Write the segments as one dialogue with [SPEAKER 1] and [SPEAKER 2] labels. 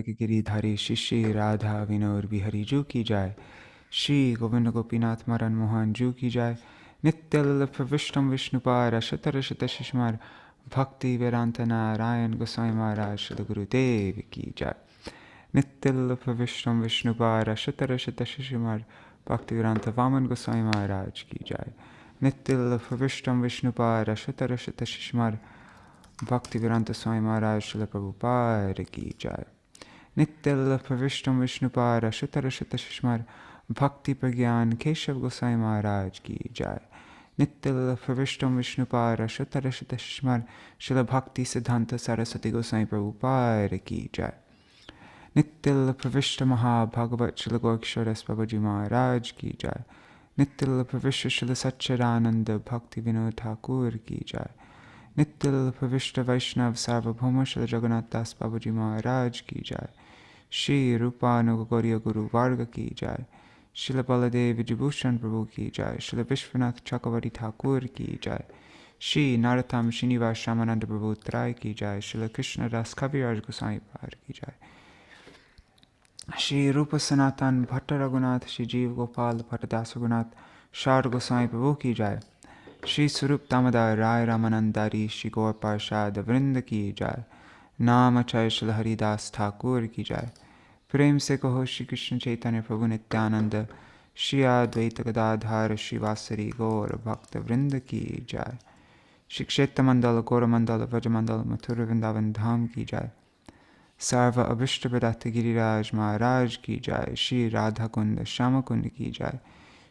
[SPEAKER 1] गिरिधारी शिष्य राधा विनोद बिहारी जू की जाय। श्री गोविंद गोपीनाथ मदन मोहन जू की जाय। नित्य ललित विष्णु विष्णुपाद शतर शत शिशुमार भक्ति वेदांत नारायण गोसाई महाराज श्री गुरुदेव की जाय। नित्य ललित विष्णु विष्णुपाद शतर शत शिशुमार भक्ति वेदांत वामन गोसाई महाराज की जाय। नित्य ललित विष्णु विष्णुपाद शतर शत शिशुमार भक्ति वेदांत स्वामी महाराज श्रील प्रभुपाद की जाय। नित्य ललित विष्णु विष्णुपाद शतर शत शिशुमार भक्ति प्रज्ञान केशव गोसाई महाराज की जाय। नित्य ललित विष्णु विष्णुपाद शतर शत शिशुमार श्रील भक्ति सिद्धांत सरस्वती गोसाई प्रभुपाद की जाय। नित्य ललित विष्णु महाभागवत श्रील गोरक्षदास बाबाजी महाराज की जाय। नित्य ललित विष्णु श्रील सच्चिदानंद भक्ति विनोद ठाकुर की जाय। नित्य ललित विष्णु वैष्णव सार्वभौम श्री जगन्नाथ दास बाबाजी महाराज की जाय। श्री रूपानुग गौरी गुरु वर्ग की जाय। श्रील बलदेव विजयभूषण प्रभु की जाय। श्रील विश्वनाथ चक्रवर्ती ठाकुर की जाय। श्री नारोत्तम श्रीनिवास श्यामानंद प्रभु त्राय की जाय। श्रील कृष्णदास कविराज गोसाई पाद की जाय। श्री रूप सनातन भट्ट रघुनाथ श्री जीव गोपाल भट्टदास रघुनाथ शार गोसाई प्रभु की जाय। श्री स्वरूप दामोदर राय रामानंदारी श्री गौर पार्षद वृंद की जाय। नाम अक्षय श्री हरिदास ठाकुर की जाय। प्रेम से कहो श्री कृष्ण चैतन्य प्रभु नित्यानंद श्री अद्वैत गदाधार श्री वासरी गौर भक्त वृंद की जाय। श्री क्षेत्र मंडल गौर मंडल व्रज मंडल मथुर वृंदावन धाम की जाय। सर्व अभिष्ट प्रदत्त गिरिराज महाराज की जाय। श्री राधा कुंड श्याम कुंड की जाय।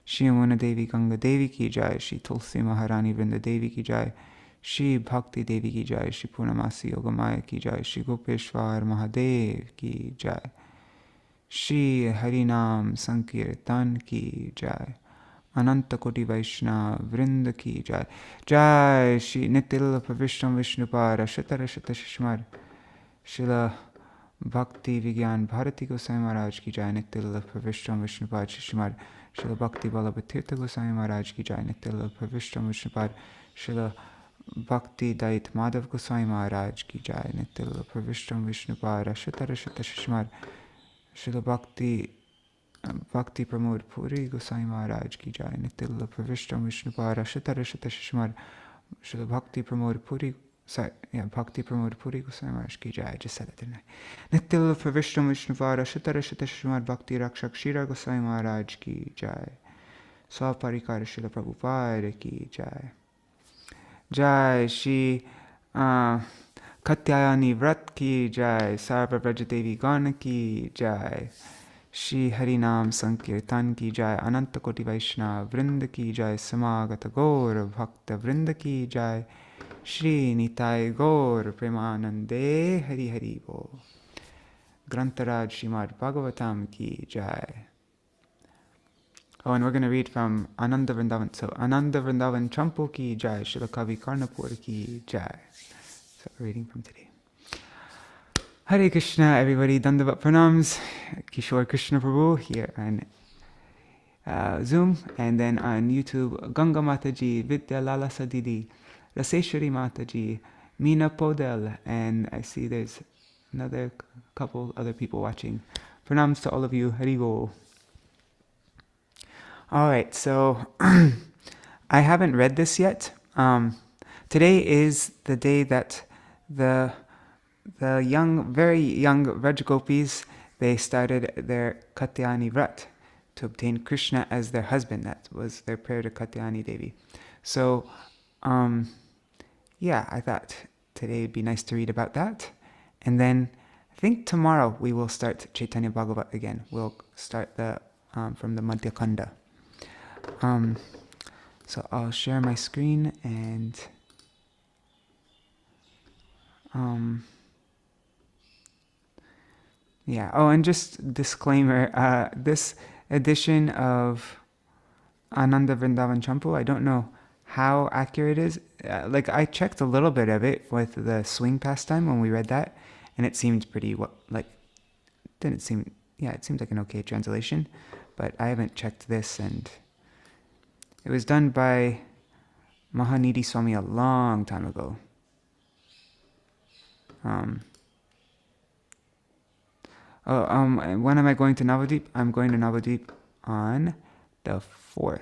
[SPEAKER 1] श्री यमुना देवी गंगा देवी की जाय। श्री तुलसी महारानी वृंद देवी की जाय। श्री भक्ति देवी की जाय। श्री पूर्णमासी योगमाया की जाय। श्री गोपेश्वर महादेव की जाय। श्री हरिनाम संकीर्तन की जाय। अनंत कोटि वैष्णव वृंद की जाय। जय श्री नित्य ललित विष्णु विष्णुपाद शतर शत शिशुमार श्रील भक्ति विज्ञान भारती गोसाई महाराज की जाय। नित्य ललित विष्णु विष्णुपाद शिशुमार श्रील भक्ति वल्लभ तीर्थ गोसाई महाराज की जाय। नित्य ललित विष्णु विष्णुपाद श्रील भक्ति दैत माधव गोसाई महाराज की जाय। नित्य ललित विष्णु विष्णुपाद शतर शत शिशुमार श्रील भक्ति प्रमोद पुरी गोसाई महाराज की जाय। नित्य ललित विष्णु विष्णुपाद शतर शत शिशुमार श्रील भक्ति प्रमोद पुरी गोसाई महाराज की जाय। जिस नित्य ललित विष्णु विष्णुपाद शतर शत शिशुमार भक्ति रक्षक क्षीरा गोसाई महाराज की जाय। स्वपरिकार श्रील प्रभुपाद की जाय। जय श्री कात्यायनी व्रत की जाय। सर्व ब्रज देवी गण की जाय। श्री हरिनाम संकीर्तन की जाय। अनंत कोटि वैष्णव वृंद की जाय। समागत गौर भक्त वृंद की जाय। श्री निताय गौर प्रेमानंदे हरि हरि बोल। ग्रंथराज Shrimad Bhagavatam ki jai. Oh, and we're going to read from Ānanda-vṛndāvana. So, Ānanda-vṛndāvana-campū ki jai. Śrīla Kavi-karṇapura ki jai. So, reading from today. Hare Krishna, everybody. Dandavat pranams. Kishore Krishna Prabhu here on Zoom. And then on YouTube, Ganga Mataji, Vidya Lalasa Didi, Raseshwari Mataji, Meena Podel. And I see there's another couple other people watching. Pranams to all of you. Hari Bol. All right, so I haven't read this yet. Today is the day that the very young Vraj Gopis, they started their Katyayani Vrat to obtain Krishna as their husband. That was their prayer to Katyayani Devi. So, yeah, I thought today would be nice to read about that. And then I think tomorrow we will start Chaitanya Bhagavat again. We'll start from the Madhya Kanda. So I'll share my screen and yeah. Oh, and just disclaimer, this edition of Ānanda-vṛndāvana-campū, I don't know how accurate it is. Like I checked a little bit of it with the swing pastime when we read that, and it seemed pretty it seemed like an okay translation, but I haven't checked this, and it was done by Mahanidhi Swami a long time ago. When am I going to Navadvip? I'm going to Navadvip on the 4th.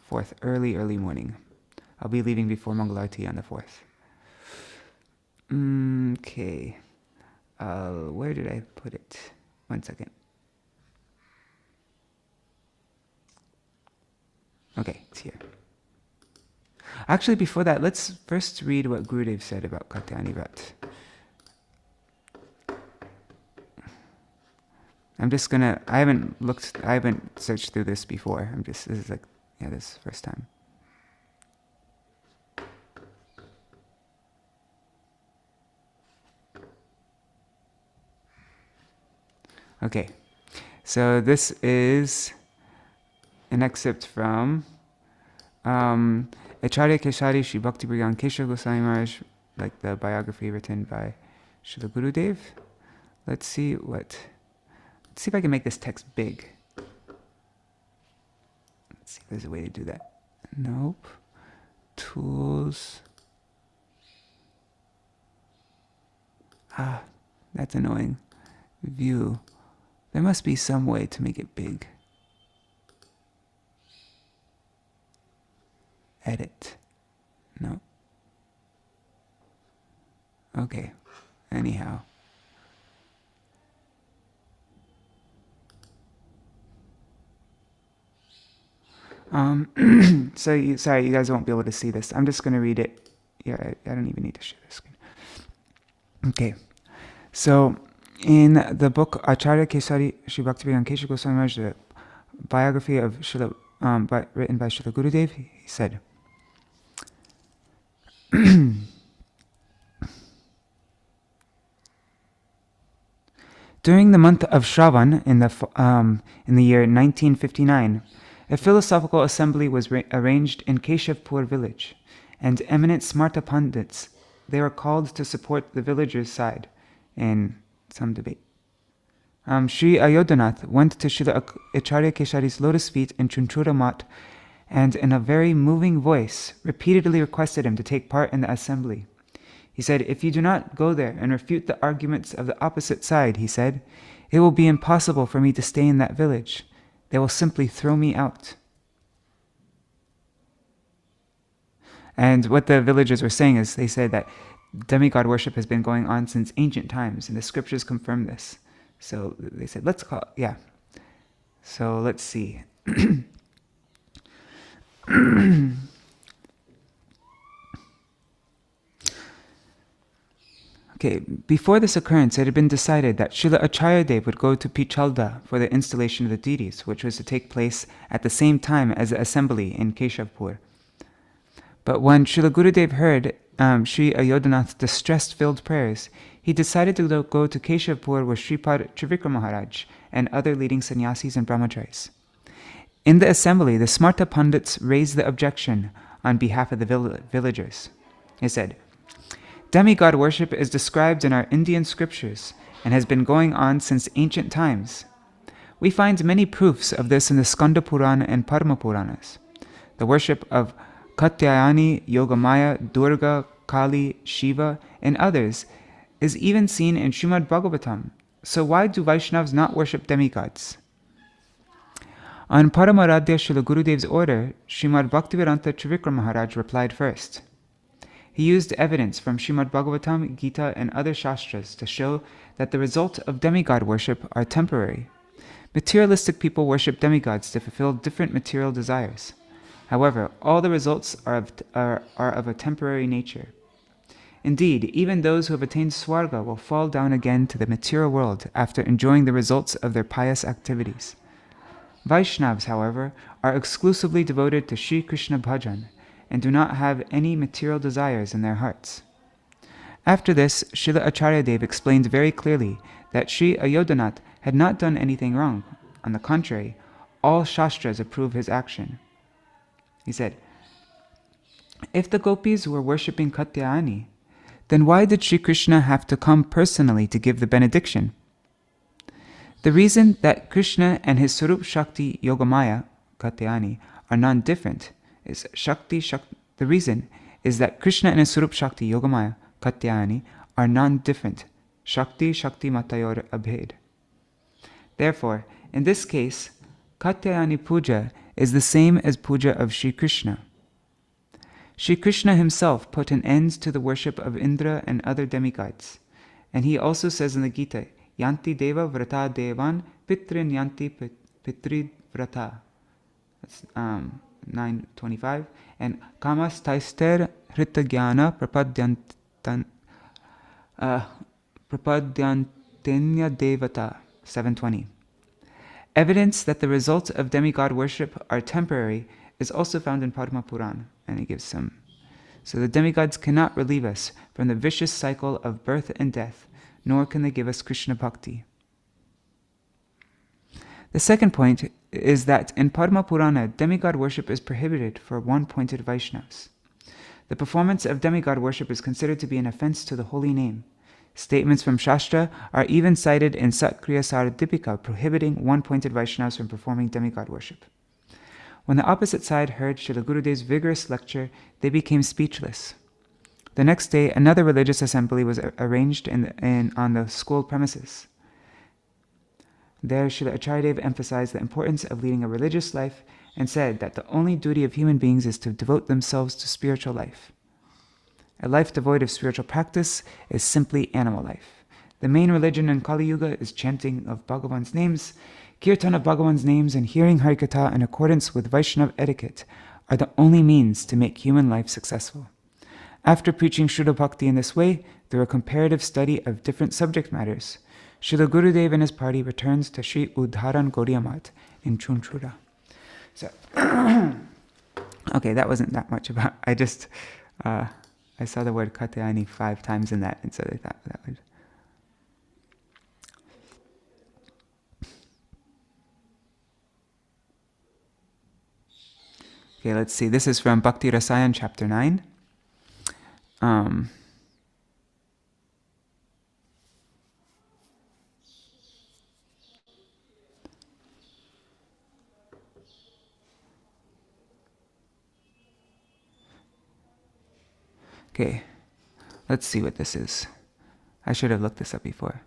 [SPEAKER 1] 4th, early morning. I'll be leaving before Mangalarti on the 4th. Okay. Where did I put it? 1 second. Okay, it's here. Actually, before that, let's first read what Gurudev said about Katyayani Vrat. I'm just gonna, I haven't searched through this before. This is like, this is the first time. Okay, so this is an excerpt from Acharya Keshari Shri Bhakti Brigan Keshav Goswami Maharaj, like the biography written by Srila Gurudev. Let's see if I can make this text big. Let's see if there's a way to do that. Nope. Tools. That's annoying. View. There must be some way to make it big. Edit. No. Okay. Anyhow. Sorry, you guys won't be able to see this. I'm just going to read it. Yeah, I don't even need to share the screen. Okay. So, in the book Acharya Kesari Shri Bhaktivedanta Keshav Goswami Maharaj, the biography of Srila, written by Srila Gurudev, he said, during the month of Shravan in the year 1959, a philosophical assembly was arranged in Keshavpur village, and eminent Smarta Pandits, they were called to support the villagers' side in some debate. Sri Ayodhanath went to Srila Acharya Keshari's lotus feet in Chunchura Mat, and in a very moving voice repeatedly requested him to take part in the assembly. He said, "If you do not go there and refute the arguments of the opposite side," he said, "it will be impossible for me to stay in that village. They will simply throw me out." And what the villagers were saying is, they said that demigod worship has been going on since ancient times, and the scriptures confirm this. So they said, let's call, So let's see. Okay, before this occurrence, it had been decided that Srila Acharya Dev would go to Pichalda for the installation of the deities, which was to take place at the same time as the assembly in Keshavpur. But when Srila Gurudev heard Sri Ayodhanath's distress-filled prayers, he decided to go to Keshavpur with Sripad Trivikram Maharaj and other leading sannyasis and brahmacharis. In the assembly, the Smarta Pandits raised the objection on behalf of the villagers. They said, "Demigod worship is described in our Indian scriptures and has been going on since ancient times. We find many proofs of this in the Skanda Purana and Padma Puranas. The worship of Katyayani, Yogamaya, Durga, Kali, Shiva, and others is even seen in Srimad Bhagavatam. So why do Vaishnavas not worship demigods?" On Paramaradhya Srila Gurudev's order, Srimad Bhaktivedanta Trivikram Maharaj replied first. He used evidence from Srimad Bhagavatam, Gita, and other shastras to show that the result of demigod worship are temporary. Materialistic people worship demigods to fulfill different material desires. However, all the results are of a temporary nature. Indeed, even those who have attained Swarga will fall down again to the material world after enjoying the results of their pious activities. Vaishnavas, however, are exclusively devoted to Sri Krishna Bhajan and do not have any material desires in their hearts. After this, Srila Acharya Dev explained very clearly that Sri Ayodhanath had not done anything wrong. On the contrary, all shastras approve his action. He said, "If the Gopis were worshipping Katyayani, then why did Sri Krishna have to come personally to give the benediction? The reason that Krishna and his Sarup Shakti Yogamaya, Katyayani, are non-different is the reason is that Krishna and his Sarup Shakti Yogamaya, Katyayani, are non-different. Shakti Shakti Matayor Abhed. Therefore, in this case, Katyayani Puja is the same as puja of Sri Krishna. Sri Krishna himself put an end to the worship of Indra and other demigods. And he also says in the Gita, Yanti Deva Vrata Devan Pitrin Yanti Pitrid Vrata. That's 925. And Kamas Taister Hritagyana Prapadyantenya Devata. 720. Evidence that the results of demigod worship are temporary is also found in Padma Purana, and he gives some. So the demigods cannot relieve us from the vicious cycle of birth and death, nor can they give us Krishna Bhakti. The second point is that in Padma Purana, demigod worship is prohibited for one-pointed Vaishnavas. The performance of demigod worship is considered to be an offense to the holy name. Statements from Shastra are even cited in Satkriya Saradipika prohibiting one-pointed Vaishnavas from performing demigod worship. When the opposite side heard Srila Gurudev's vigorous lecture, they became speechless. The next day, another religious assembly was arranged on the school premises. There, Srila Acharyadev emphasized the importance of leading a religious life and said that the only duty of human beings is to devote themselves to spiritual life. A life devoid of spiritual practice is simply animal life. The main religion in Kali Yuga is chanting of Bhagavan's names. Kirtan of Bhagavan's names and hearing Harikatha in accordance with Vaishnava etiquette are the only means to make human life successful. After preaching Shuddha Bhakti in this way, through a comparative study of different subject matters, Srila Gurudev and his party returns to Sri Udharan Gaudiya Math in Chunchura. So, okay, that wasn't that much about. I saw the word Katyayani 5 times in that, and so I thought that would. Okay, let's see. This is from Bhakti Rasayan, chapter 9. Okay, let's see what this is. I should have looked this up before.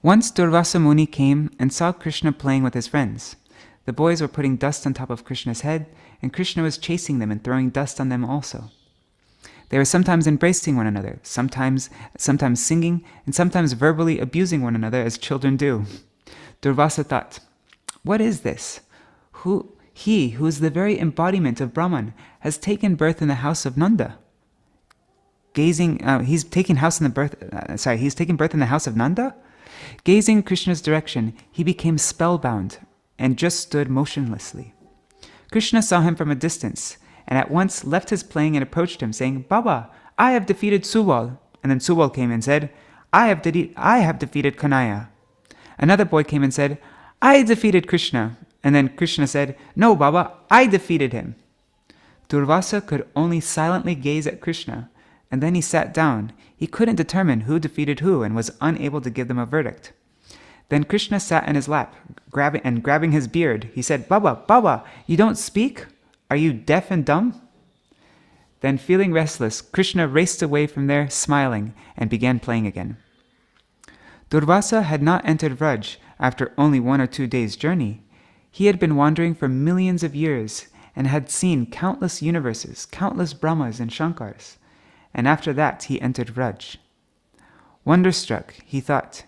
[SPEAKER 1] Once Durvasa Muni came and saw Krishna playing with his friends. The boys were putting dust on top of Krishna's head, and Krishna was chasing them and throwing dust on them also. They were sometimes embracing one another, sometimes singing, and sometimes verbally abusing one another as children do. Durvasa thought, "What is this? He who is the very embodiment of Brahman has taken birth in the house of Nanda. He's taken birth in the house of Nanda? Gazing in Krishna's direction, he became spellbound and just stood motionlessly. Krishna saw him from a distance and at once left his playing and approached him, saying, 'Baba, I have defeated Suwal.' And then Suwal came and said, 'I have defeated Kanaya.' Another boy came and said, 'I defeated Krishna.' And then Krishna said, 'No, Baba, I defeated him.' Durvasa could only silently gaze at Krishna, and then he sat down. He couldn't determine who defeated who and was unable to give them a verdict. Then Krishna sat in his lap, grabbing his beard. He said, 'Baba, you don't speak? Are you deaf and dumb?' Then, feeling restless, Krishna raced away from there, smiling, and began playing again. Durvasa had not entered Vraj after only 1 or 2 days' journey. He had been wandering for millions of years and had seen countless universes, countless Brahmas and Shankars. And after that he entered Vraj. Wonderstruck, he thought,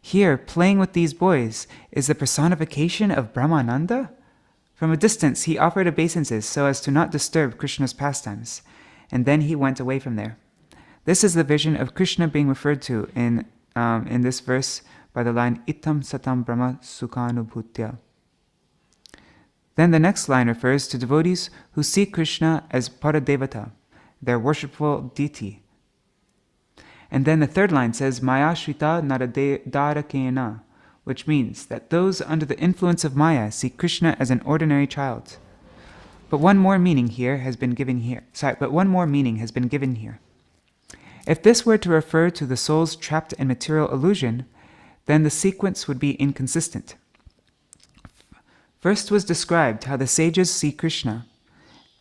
[SPEAKER 1] "Here, playing with these boys, is the personification of Brahmananda?" From a distance he offered obeisances so as to not disturb Krishna's pastimes, and then he went away from there. This is the vision of Krishna being referred to in this verse by the line Itam Satam Brahma Sukhanubhutya. Then the next line refers to devotees who see Krishna as Paradevata, their worshipful deity. And then the third line says Maya Shrita Naradarakena, which means that those under the influence of Maya see Krishna as an ordinary child. But one more meaning has been given here. If this were to refer to the souls trapped in material illusion, then the sequence would be inconsistent. First was described how the sages see Krishna,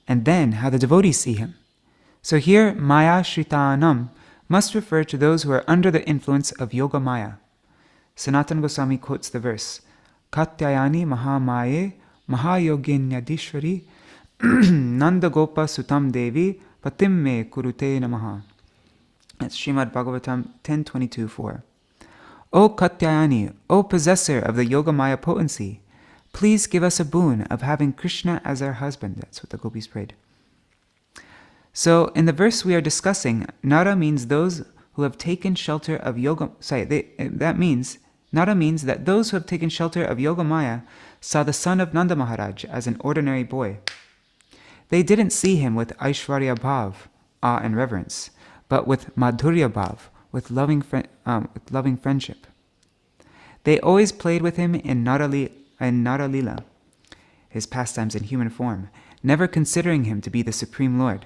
[SPEAKER 1] and then how the devotees see him. So here, Maya Shritanam must refer to those who are under the influence of Yoga Maya. Sanatana Goswami quotes the verse, Katyayani Mahamaye Mahayoginyadishwari Nanda Gopa Sutam Devi Patim Me Kurute Namaha. That's Srimad Bhagavatam 10.22.4. O Katyayani, O possessor of the Yoga Maya potency, please give us a boon of having Krishna as our husband. That's what the gopis prayed. So in the verse we are discussing, Nara means those who have taken shelter of Yoga. Nara means that those who have taken shelter of Yoga Maya saw the son of Nanda Maharaj as an ordinary boy. They didn't see him with Aishwarya Bhav, awe and reverence, but with Madhurya Bhav, with loving friendship. They always played with him in Nara Lila, his pastimes in human form, never considering him to be the Supreme Lord.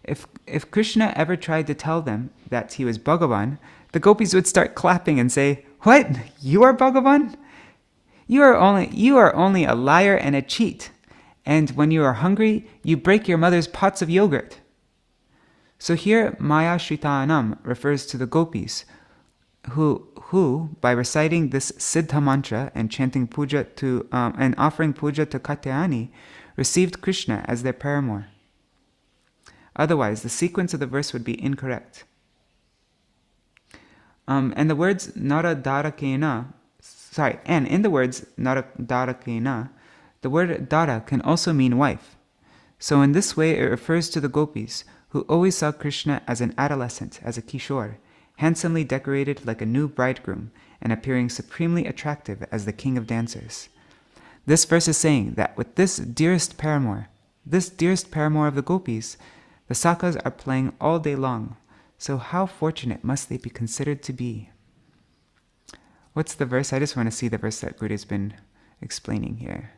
[SPEAKER 1] If Krishna ever tried to tell them that he was Bhagavan, the gopis would start clapping and say, "What? You are Bhagavan? You are only a liar and a cheat. And when you are hungry, you break your mother's pots of yogurt." So here, Maya Shritanam refers to the gopis, who by reciting this Siddha mantra and chanting puja and offering puja to Katyayani, received Krishna as their paramour. Otherwise, the sequence of the verse would be incorrect. And in the words Naradarakena, the word Dara can also mean wife. So in this way, it refers to the gopis who always saw Krishna as an adolescent, as a kishore, handsomely decorated like a new bridegroom, and appearing supremely attractive as the king of dancers. This verse is saying that with this dearest paramour of the gopis, the sakas are playing all day long. So how fortunate must they be considered to be? What's the verse? I just want to see the verse that Guru's been explaining here.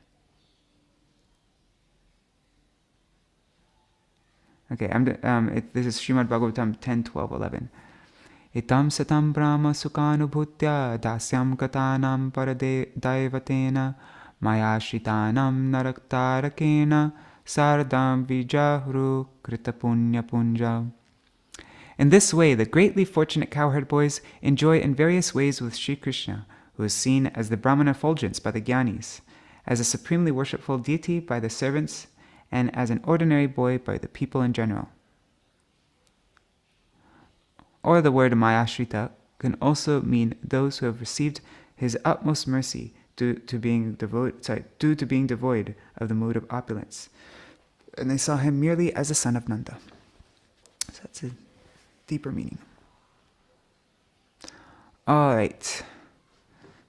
[SPEAKER 1] Okay, this is Srimad Bhagavatam 10.12.11. Itam satam brahma sukhanubhutya dasyam katanam paradaivatena maya shritanam naraktarakena sardam vijahru kritapunya punja. In this way, the greatly fortunate cowherd boys enjoy in various ways with Sri Krishna, who is seen as the Brahman effulgence by the Gyanis, as a supremely worshipful deity by the servants, and as an ordinary boy by the people in general. Or the word Mayashrita can also mean those who have received his utmost mercy due to being devoid of the mood of opulence, and they saw him merely as a son of Nanda. So that's a deeper meaning. All right.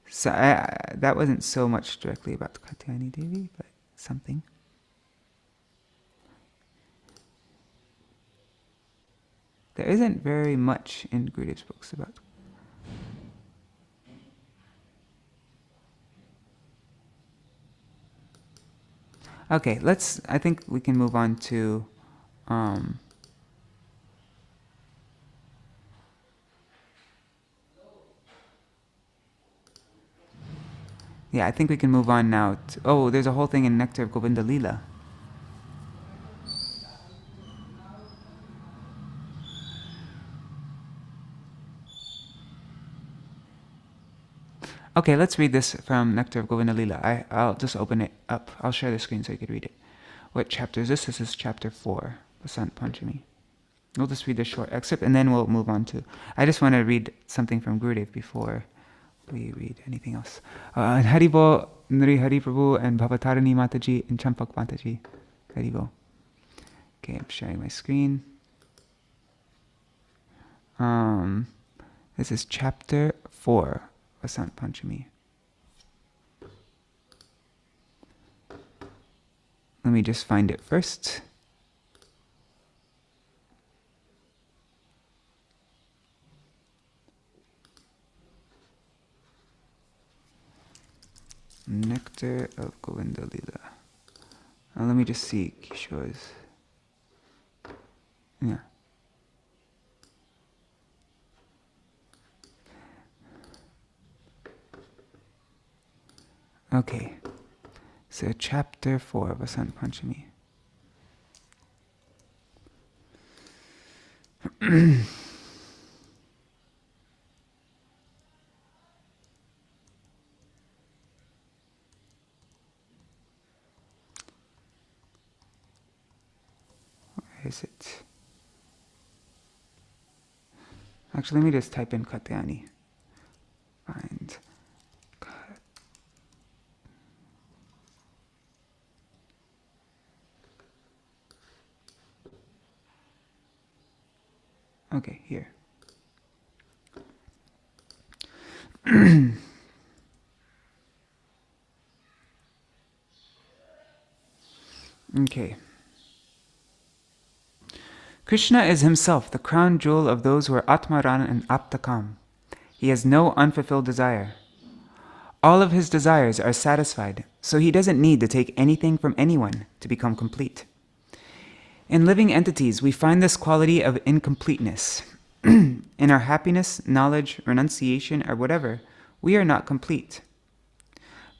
[SPEAKER 1] So that wasn't so much directly about Katyayani Devi, but something. There isn't very much in Gurudev's books about. Okay, I think we can move on to I think we can move on now. There's a whole thing in Nectar of Govinda Lila. Okay, let's read this from Nectar of Govinda Lila. I'll just open it up. I'll share the screen so you can read it. What chapter is this? This is chapter 4, Vasant Panchami. We'll just read a short excerpt and then we'll move on to... I just want to read something from Gurudev before we read anything else. Haribo, Nri Hari Prabhu, and Bhavatarani Mataji, and Champak Mataji. Haribo. Okay, I'm sharing my screen. This is chapter 4. Vasant Panchami. Let me just find it first. Nectar of Govinda Lila. Let me just see Kishore's. Yeah. Okay, so chapter 4 of Vasant Panchami. is it? Actually, let me just type in Katyani. Find. Okay, here. Okay. Krishna is himself the crown jewel of those who are Atmaran and Aptakam. He has no unfulfilled desire. All of his desires are satisfied, so he doesn't need to take anything from anyone to become complete. In living entities, we find this quality of incompleteness. In our happiness, knowledge, renunciation, or whatever, we are not complete.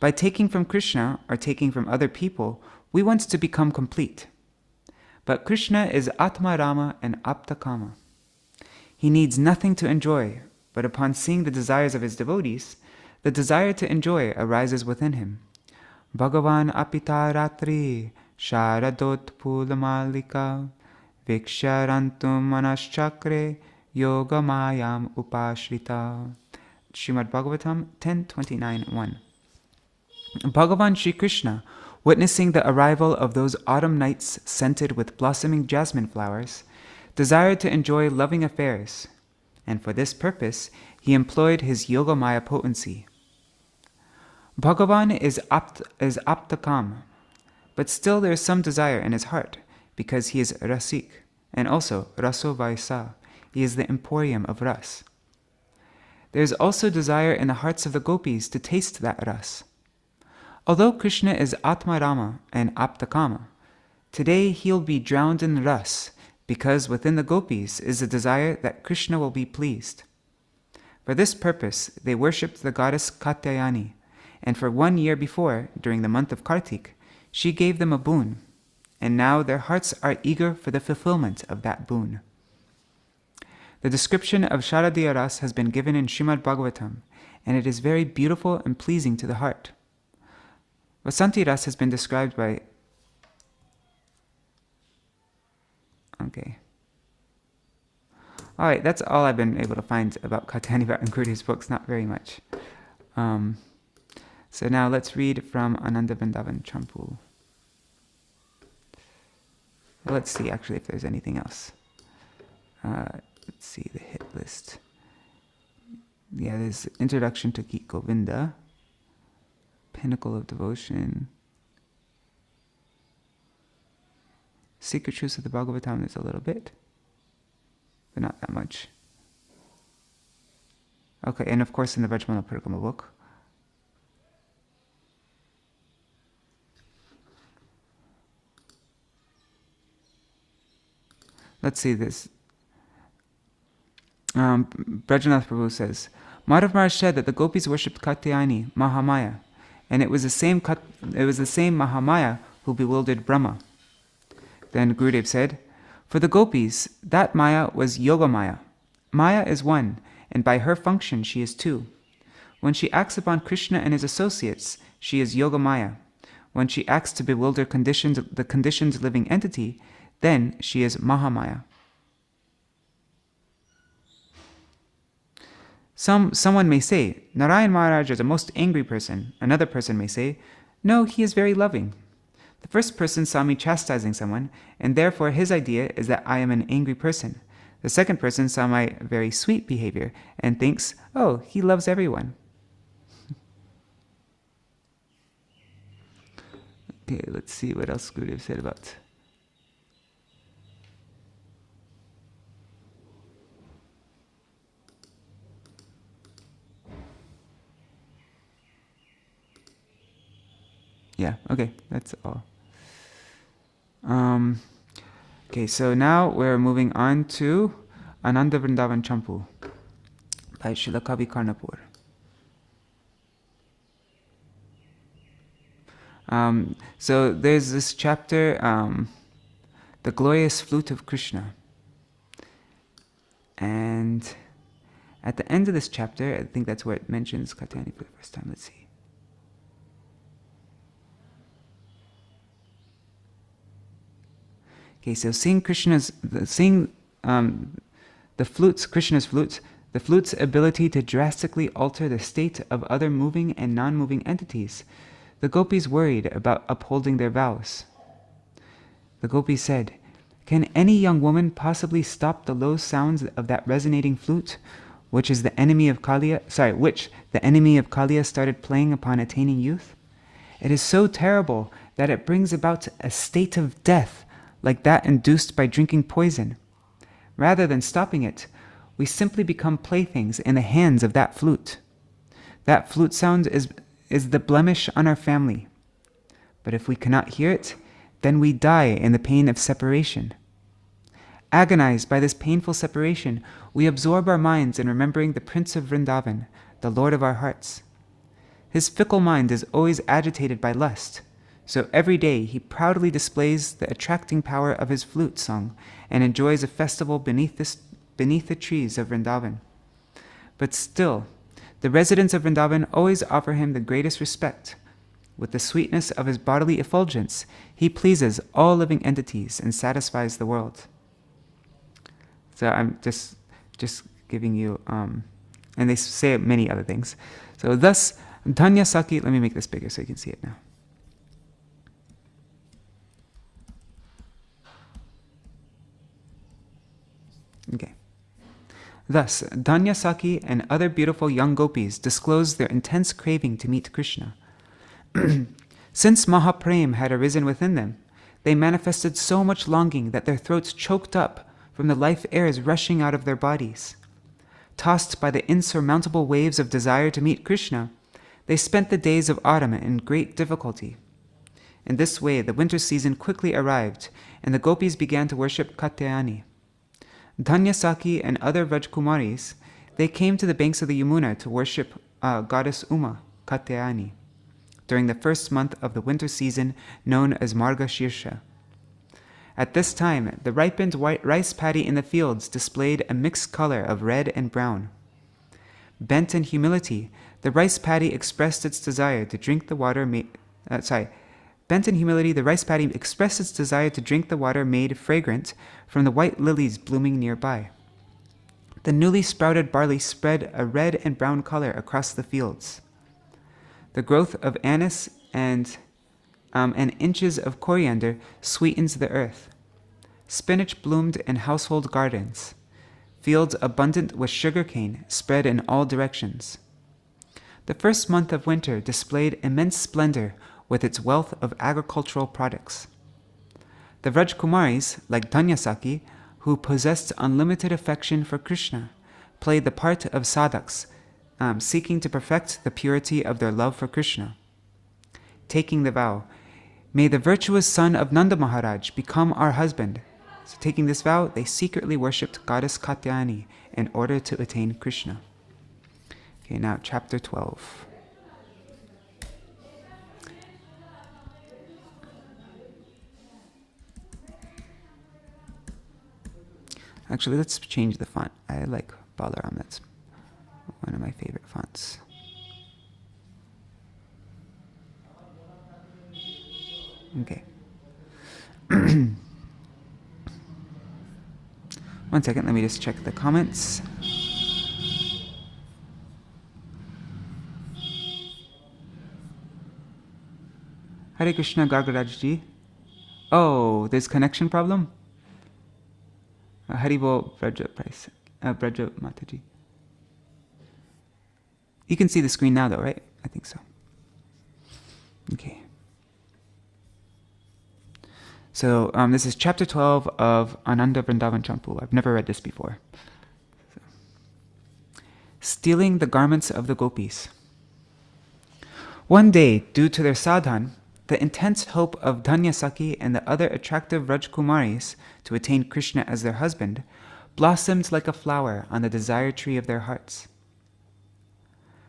[SPEAKER 1] By taking from Krishna or taking from other people, we want to become complete. But Krishna is Atmarama and Aptakama. He needs nothing to enjoy, but upon seeing the desires of his devotees, the desire to enjoy arises within him. Bhagavan apita ratri sharadot pulamalika viksharantum manaschakre yoga mayam upashrita. Srimad Bhagavatam 10:29-1. Bhagavan Sri Krishna, witnessing the arrival of those autumn nights scented with blossoming jasmine flowers, desired to enjoy loving affairs, and for this purpose he employed his Yogamaya potency. Bhagavan is Aptakam, but still there is some desire in his heart, because he is Rasik, and also Raso Vaisa, he is the emporium of Ras. There is also desire in the hearts of the Gopis to taste that Ras. Although Krishna is Atmarama and Aptakama, today he'll be drowned in Ras, because within the Gopis is a desire that Krishna will be pleased. For this purpose, they worshipped the goddess Katyayani, and for 1 year before, during the month of Kartik, she gave them a boon, and now their hearts are eager for the fulfillment of that boon. The description of Sharadiya Ras has been given in Srimad Bhagavatam, and it is very beautiful and pleasing to the heart. Vasanti Ras has been described by... Okay. Alright, that's all I've been able to find about Katyani and Gurudev's books, not very much. So now let's read from Ānanda-vṛndāvana-campū. Let's see actually if there's anything else. Let's see the hit list. Yeah, there's Introduction to Geet Govinda, Pinnacle of Devotion, Secret Truths of the Bhagavatam, there's a little bit, but not that much. Okay, and of course in the Vrajamala Parikrama book. Let's see this. Brajanath Prabhu says, Madhav Maharaj said that the Gopis worshipped Katyayani, Mahamaya, and it was the same Mahamaya who bewildered Brahma. Then Gurudev said, for the Gopis, that Maya was Yoga Maya. Maya is one, and by her function she is two. When she acts upon Krishna and his associates, she is Yoga Maya. When she acts to bewilder the conditioned living entity, then she is Mahamaya. Someone may say, Narayan Maharaj is a most angry person. Another person may say, no, he is very loving. The first person saw me chastising someone, and therefore his idea is that I am an angry person. The second person saw my very sweet behavior and thinks, oh, he loves everyone. Okay, let's see what else Gurudev said about. Yeah, okay, that's all. Okay, so now we're moving on to Ānanda-vṛndāvana-campū by Śrīla Kavi-karṇapura. So there's this chapter, The Glorious Flute of Krishna. And at the end of this chapter, I think that's where it mentions Katyani for the first time. Let's see. Okay, so sing the flutes, Krishna's flutes, the flute's ability to drastically alter the state of other moving and non-moving entities. The gopis worried about upholding their vows. The gopis said, "Can any young woman possibly stop the low sounds of that resonating flute, which the enemy of Kaliya started playing upon attaining youth? It is so terrible that it brings about a state of death, like that induced by drinking poison. Rather than stopping it, we simply become playthings in the hands of that flute. That flute sound is the blemish on our family. But if we cannot hear it, then we die in the pain of separation. Agonized by this painful separation, we absorb our minds in remembering the Prince of Vrindavan, the Lord of our hearts. His fickle mind is always agitated by lust, so every day he proudly displays the attracting power of his flute song and enjoys a festival beneath the trees of Vrindavan. But still, the residents of Vrindavan always offer him the greatest respect. With the sweetness of his bodily effulgence, he pleases all living entities and satisfies the world." So I'm just giving you, and they say many other things. So thus, Dhanya Saki, let me make this bigger so you can see it now. Okay. Thus, Dhanya Saki and other beautiful young gopis disclosed their intense craving to meet Krishna. Since Mahaprem had arisen within them, they manifested so much longing that their throats choked up from the life airs rushing out of their bodies. Tossed by the insurmountable waves of desire to meet Krishna, they spent the days of autumn in great difficulty. In this way, the winter season quickly arrived, and the gopis began to worship Katyayani. Dhanya Saki and other Rajkumaris, they came to the banks of the Yamuna to worship goddess Uma, Katyayani, during the first month of the winter season known as Margashirsha. At this time, the ripened white rice paddy in the fields displayed a mixed color of red and brown. Bent in humility, the rice paddy expressed its desire to drink the water made fragrant from the white lilies blooming nearby. The newly sprouted barley spread a red and brown color across the fields. The growth of anise and inches of coriander sweetens the earth. Spinach bloomed in household gardens. Fields abundant with sugarcane spread in all directions. The first month of winter displayed immense splendor with its wealth of agricultural products. The Vrajkumaris, like Dhanya Saki, who possessed unlimited affection for Krishna, played the part of sadhaks, seeking to perfect the purity of their love for Krishna. Taking the vow, "May the virtuous son of Nanda Maharaj become our husband." So taking this vow, they secretly worshipped goddess Katyayani in order to attain Krishna. Okay, now chapter 12. Actually, let's change the font. I like Balaram. That's one of my favorite fonts. Okay. One second, let me just check the comments. Hare Krishna Gargarajji. Oh, there's connection problem? Haribo Braja Price. Braja Mataji. You can see the screen now though, right? I think so. Okay. So this is chapter 12 of Ānanda-vṛndāvana-campū. I've never read this before. So. Stealing the garments of the gopis. One day, due to their sadhan, the intense hope of Dhanya Saki and the other attractive Rajkumaris to attain Krishna as their husband blossomed like a flower on the desire tree of their hearts.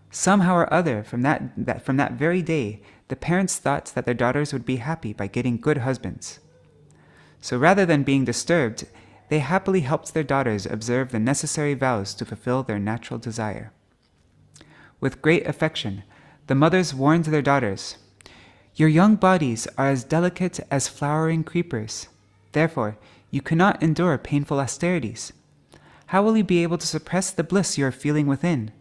[SPEAKER 1] Somehow or other, from that very day, the parents thought that their daughters would be happy by getting good husbands. So rather than being disturbed, they happily helped their daughters observe the necessary vows to fulfill their natural desire. With great affection, the mothers warned their daughters, "Your young bodies are as delicate as flowering creepers. Therefore, you cannot endure painful austerities. How will you be able to suppress the bliss you are feeling within,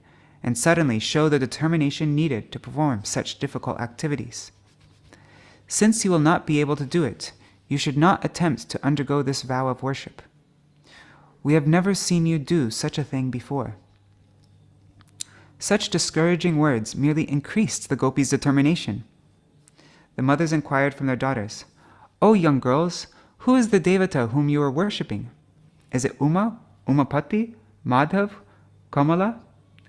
[SPEAKER 1] and suddenly show the determination needed to perform such difficult activities? Since you will not be able to do it, you should not attempt to undergo this vow of worship. We have never seen you do such a thing before. Such discouraging words merely increased the gopis' determination. The mothers inquired from their daughters, "O young girls, who is the devata whom you are worshipping? Is it Uma, Umapati, Madhav, Kamala?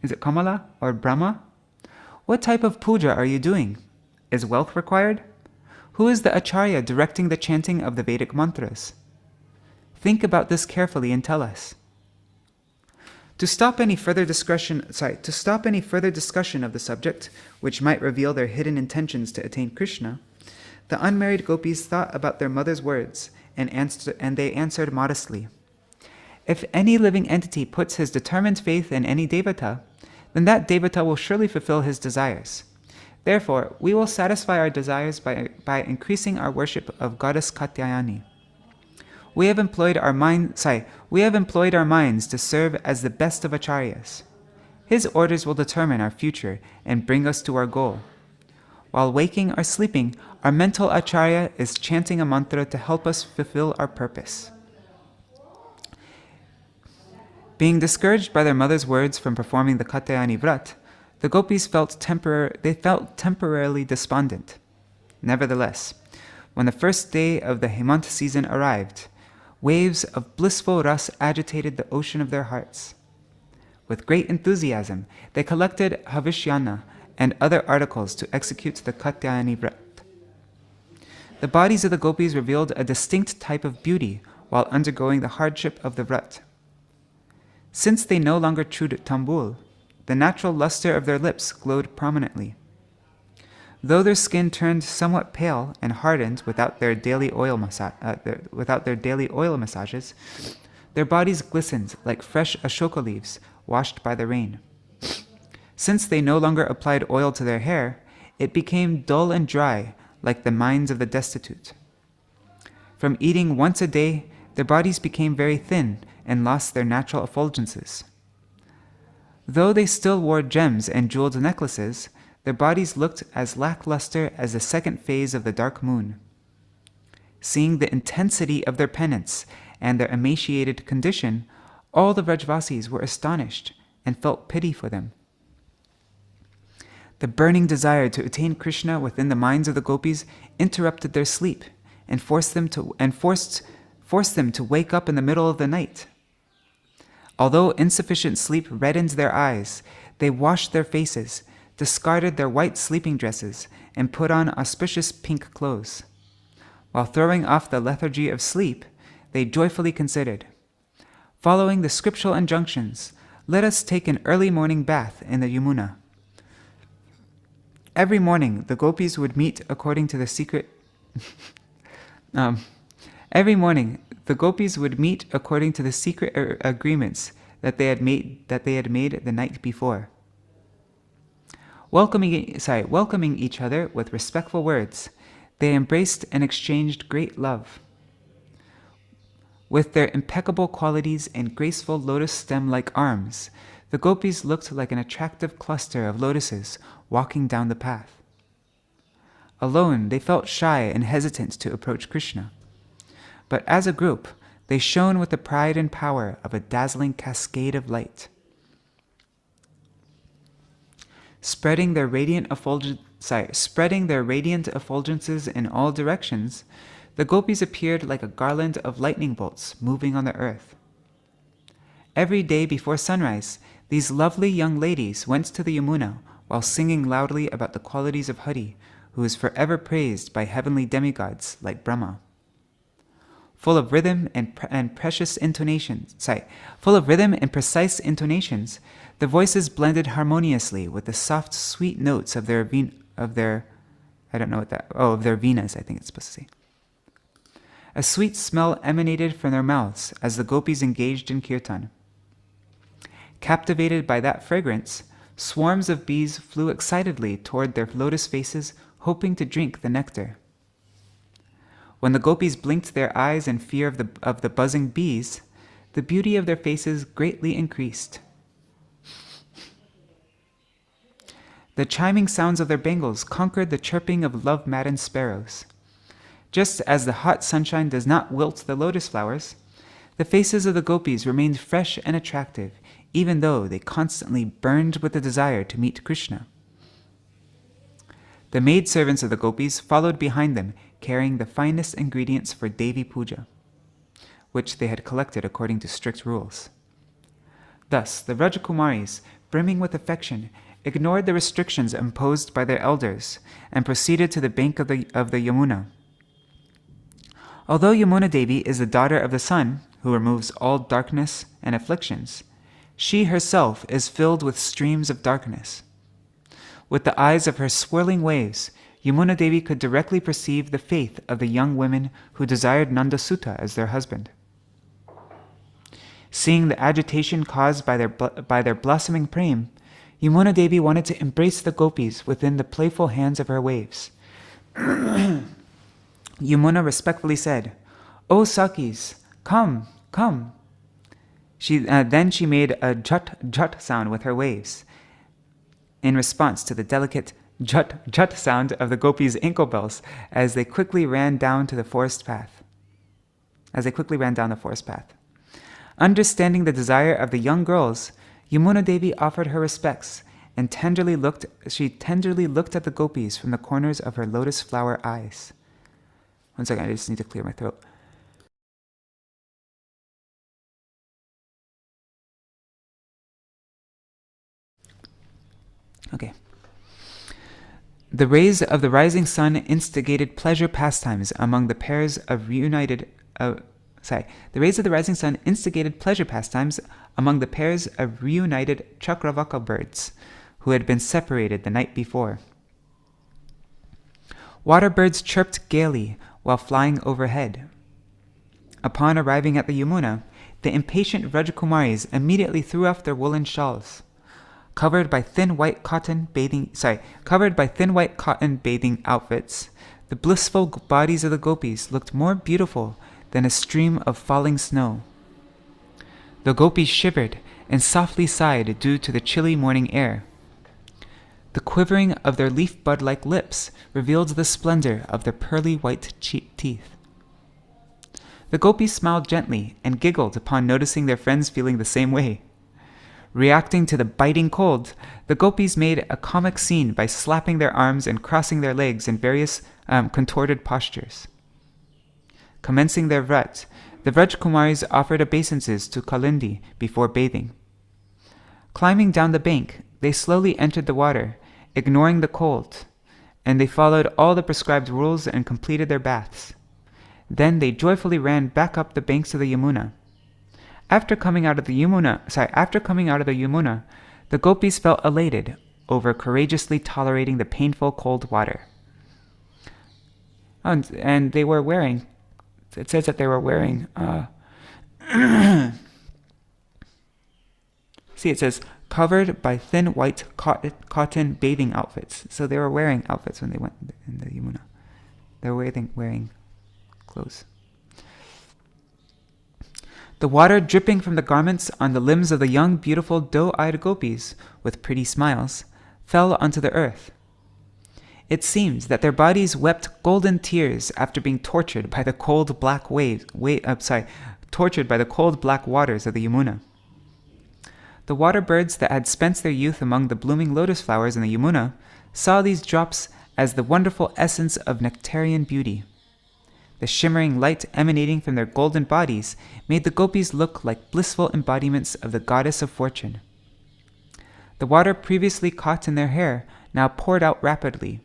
[SPEAKER 1] Is it Kamala or Brahma? What type of puja are you doing? Is wealth required? Who is the acharya directing the chanting of the Vedic mantras? Think about this carefully and tell us." To stop any further discussion of the subject, which might reveal their hidden intentions to attain Krishna, the unmarried gopis thought about their mother's words, and they answered modestly, "If any living entity puts his determined faith in any devata, then that devata will surely fulfill his desires. Therefore, we will satisfy our desires by increasing our worship of Goddess Katyayani. We have employed our minds to serve as the best of acharyas. His orders will determine our future and bring us to our goal. While waking or sleeping, our mental acharya is chanting a mantra to help us fulfill our purpose." Being discouraged by their mother's words from performing the Katyayani Vrat, the gopis felt temporarily despondent. Nevertheless, when the first day of the Hemant season arrived, waves of blissful ras agitated the ocean of their hearts. With great enthusiasm, they collected havishyana and other articles to execute the Katyayani Vrat. The bodies of the gopis revealed a distinct type of beauty while undergoing the hardship of the Vrat. Since they no longer chewed tambul, the natural luster of their lips glowed prominently. Though their skin turned somewhat pale and hardened without their daily oil massages, their bodies glistened like fresh ashoka leaves washed by the rain. Since they no longer applied oil to their hair, it became dull and dry like the minds of the destitute. From eating once a day, their bodies became very thin and lost their natural effulgences. Though they still wore gems and jeweled necklaces, their bodies looked as lackluster as the second phase of the dark moon. Seeing the intensity of their penance and their emaciated condition, all the Vrajvasis were astonished and felt pity for them. The burning desire to attain Krishna within the minds of the gopis interrupted their sleep and forced them to wake up in the middle of the night. Although insufficient sleep reddened their eyes, they washed their faces, discarded their white sleeping dresses, and put on auspicious pink clothes. While throwing off the lethargy of sleep, they joyfully considered, "Following the scriptural injunctions, let us take an early morning bath in the Yamuna." Every morning, the gopis would meet according to the secret agreements that they had made the night before. Welcoming each other with respectful words, they embraced and exchanged great love. With their impeccable qualities and graceful lotus stem-like arms, the gopis looked like an attractive cluster of lotuses walking down the path. Alone, they felt shy and hesitant to approach Krishna. But as a group, they shone with the pride and power of a dazzling cascade of light. Spreading their radiant effulgences in all directions, the gopis appeared like a garland of lightning bolts moving on the earth. Every day before sunrise, these lovely young ladies went to the Yamuna while singing loudly about the qualities of Hari, who is forever praised by heavenly demigods like Brahma. Full of rhythm and precise intonations, the voices blended harmoniously with the soft, sweet notes of their venas, I think it's supposed to say. A sweet smell emanated from their mouths as the gopis engaged in kirtan. Captivated by that fragrance, swarms of bees flew excitedly toward their lotus faces, hoping to drink the nectar. When the gopis blinked their eyes in fear of the buzzing bees, the beauty of their faces greatly increased. The chiming sounds of their bangles conquered the chirping of love-maddened sparrows. Just as the hot sunshine does not wilt the lotus flowers, the faces of the gopis remained fresh and attractive, even though they constantly burned with the desire to meet Krishna. The maidservants of the gopis followed behind them, carrying the finest ingredients for Devi Puja, which they had collected according to strict rules. Thus, the Rajakumaris, brimming with affection, ignored the restrictions imposed by their elders and proceeded to the bank of the Yamuna. Although Yamuna Devi is the daughter of the sun, who removes all darkness and afflictions, she herself is filled with streams of darkness. With the eyes of her swirling waves, Yamuna Devi could directly perceive the faith of the young women who desired Nanda Sutta as their husband. Seeing the agitation caused by their blossoming prem, Yamuna Devi wanted to embrace the gopis within the playful hands of her waves. Yamuna respectfully said, "O Sakis, come, come." Then she made a jut sound with her waves, in response to the delicate jut sound of the gopis' ankle bells as they quickly ran down the forest path. Understanding the desire of the young girls, Yamuna Devi offered her respects and tenderly looked at the gopis from the corners of her lotus flower eyes. One second, I just need to clear my throat. Okay. The rays of the rising sun instigated pleasure pastimes among the pairs of reunited Chakravaka birds who had been separated the night before. Water birds chirped gaily while flying overhead. Upon arriving at the Yamuna, the impatient Rajakumaris immediately threw off their woolen shawls. Covered by thin white cotton bathing outfits, the blissful bodies of the gopis looked more beautiful than a stream of falling snow. The gopis shivered and softly sighed due to the chilly morning air. The quivering of their leaf bud-like lips revealed the splendor of their pearly white teeth. The gopis smiled gently and giggled upon noticing their friends feeling the same way. Reacting to the biting cold, the gopis made a comic scene by slapping their arms and crossing their legs in various contorted postures. Commencing their vrat, the Vrajkumaris offered obeisances to Kalindi before bathing. Climbing down the bank, they slowly entered the water, ignoring the cold, and they followed all the prescribed rules and completed their baths. Then they joyfully ran back up the banks of the Yamuna. After coming out of the Yamuna, the gopis felt elated over courageously tolerating the painful cold water. And they were wearing, it says that they were wearing, it says, covered by thin white cotton bathing outfits. So they were wearing outfits when they went in the Yamuna. They were wearing clothes. The water dripping from the garments on the limbs of the young, beautiful, doe-eyed gopis, with pretty smiles, fell onto the earth. It seems that their bodies wept golden tears after being tortured by the cold black waters of the Yamuna. The water birds that had spent their youth among the blooming lotus flowers in the Yamuna saw these drops as the wonderful essence of nectarian beauty. The shimmering light emanating from their golden bodies made the gopis look like blissful embodiments of the goddess of fortune. The water previously caught in their hair now poured out rapidly.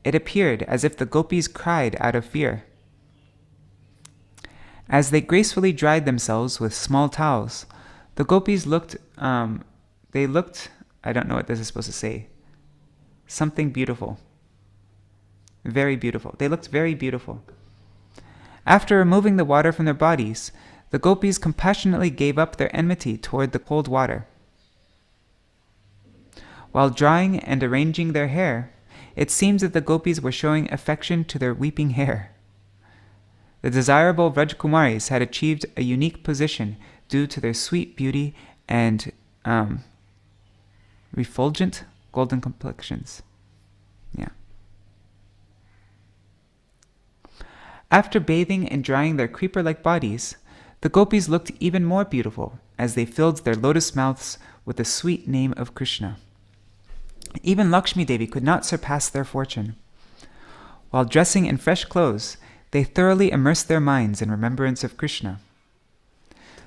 [SPEAKER 1] It appeared as if the gopis cried out of fear. As they gracefully dried themselves with small towels, the gopis looked, I don't know what this is supposed to say. Something beautiful. Very beautiful. They looked very beautiful. After removing the water from their bodies, the gopis compassionately gave up their enmity toward the cold water. While drying and arranging their hair, it seems that the gopis were showing affection to their weeping hair. The desirable Vrajkumaris had achieved a unique position due to their sweet beauty and refulgent golden complexions. Yeah. After bathing and drying their creeper-like bodies, the gopis looked even more beautiful as they filled their lotus mouths with the sweet name of Krishna. Even Lakshmi Devi could not surpass their fortune. While dressing in fresh clothes, they thoroughly immersed their minds in remembrance of Krishna.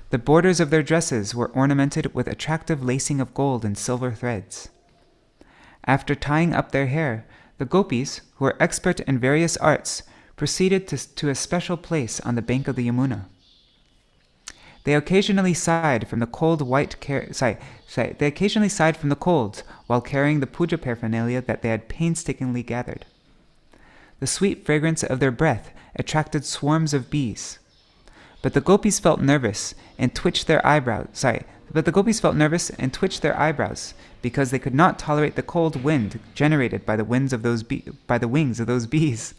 [SPEAKER 1] The borders of their dresses were ornamented with attractive lacing of gold and silver threads. After tying up their hair, the gopis, who were expert in various arts, proceeded to a special place on the bank of the Yamuna. They occasionally sighed from the cold while carrying the puja paraphernalia that they had painstakingly gathered. The sweet fragrance of their breath attracted swarms of bees. But the gopis felt nervous and twitched their eyebrows because they could not tolerate the cold wind generated by the wings of those bees.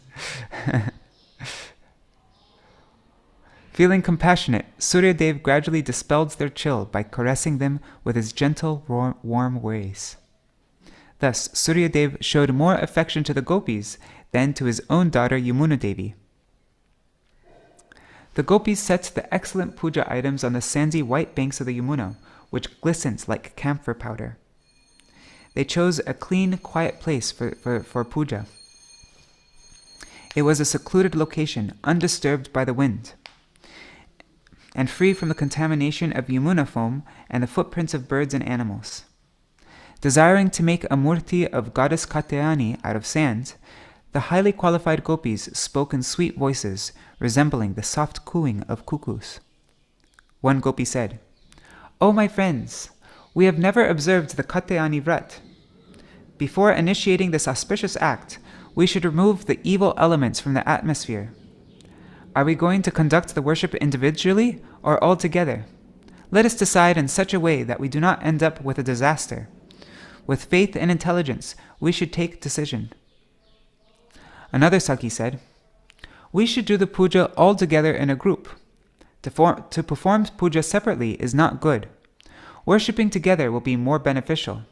[SPEAKER 1] Feeling compassionate, Suryadev gradually dispelled their chill by caressing them with his gentle, warm ways. Thus, Suryadev showed more affection to the gopis than to his own daughter Yamuna Devi. The gopis set the excellent puja items on the sandy white banks of the Yamuna, which glistens like camphor powder. They chose a clean, quiet place for puja. It was a secluded location, undisturbed by the wind, and free from the contamination of Yamuna foam and the footprints of birds and animals. Desiring to make a murti of goddess Katyayani out of sand, the highly qualified gopis spoke in sweet voices, resembling the soft cooing of cuckoos. One gopi said, "O my friends, we have never observed the Katyayani Vrat. Before initiating this auspicious act, we should remove the evil elements from the atmosphere. Are we going to conduct the worship individually or all together? Let us decide in such a way that we do not end up with a disaster. With faith and intelligence, we should take decision." Another Sakhi said, "We should do the puja all together in a group. To perform puja separately is not good. Worshipping together will be more beneficial."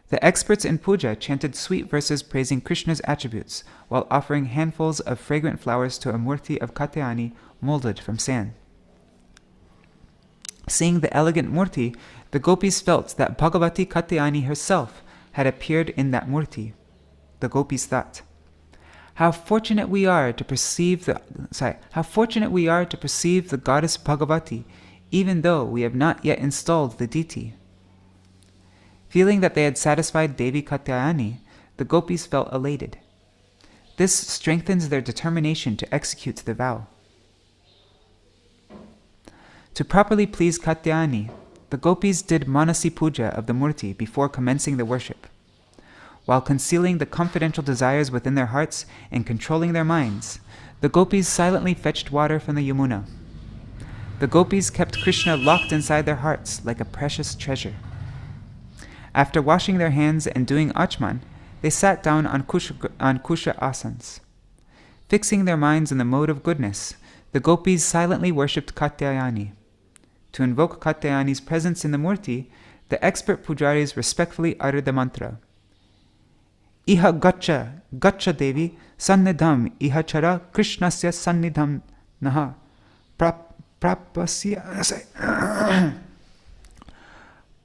[SPEAKER 1] The experts in puja chanted sweet verses praising Krishna's attributes while offering handfuls of fragrant flowers to a murti of Katyayani molded from sand. Seeing the elegant murti, the gopis felt that Bhagavati Katyayani herself had appeared in that murti. The gopis thought, How fortunate we are to perceive the goddess Bhagavati, even though we have not yet installed the deity. Feeling that they had satisfied Devi Katyayani, the gopis felt elated. This strengthens their determination to execute the vow. To properly please Katyayani, the gopis did Manasi Puja of the Murti before commencing the worship. While concealing the confidential desires within their hearts and controlling their minds, the gopis silently fetched water from the Yamuna. The gopis kept Krishna locked inside their hearts like a precious treasure. After washing their hands and doing achman, they sat down on kusha asans. Fixing their minds in the mode of goodness, the gopis silently worshipped Katyayani. To invoke Katyayani's presence in the murti, the expert pujaris respectfully uttered the mantra. Iha gacha, gacha devi, sannidham, iha chara, krishnasya sannidham naha,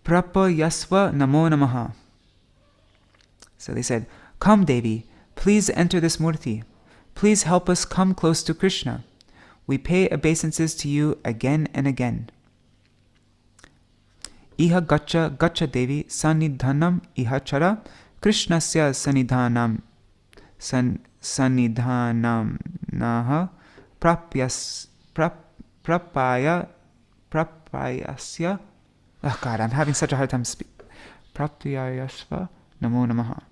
[SPEAKER 1] prapayasva namo namaha. So they said, Come Devi, please enter this murti. Please help us come close to Krishna. We pay obeisances to you again and again. Iha gacha, gacha devi, sannidhanam, iha chara, krishnasya sannidhanam, sannidhanam naha, prapayasya. Oh God, I'm having such a hard time speaking. Prapayasva namo namaha.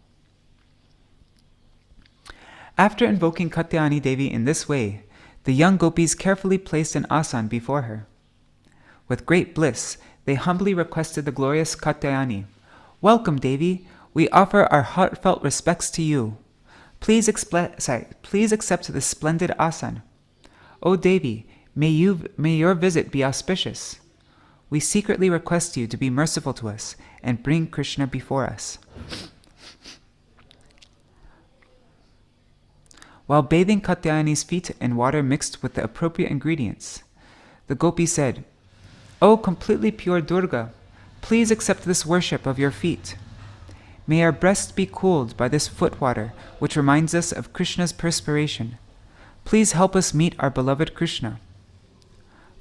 [SPEAKER 1] After invoking Katyayani Devi in this way, the young gopis carefully placed an asan before her. With great bliss, they humbly requested the glorious Katyayani, Welcome, Devi. We offer our heartfelt respects to you. please accept this splendid asan. O Devi, may your visit be auspicious. We secretly request you to be merciful to us and bring Krishna before us. While bathing Katyayani's feet in water mixed with the appropriate ingredients, the Gopi said, O completely pure Durga, please accept this worship of your feet. May our breasts be cooled by this foot water, which reminds us of Krishna's perspiration. Please help us meet our beloved Krishna.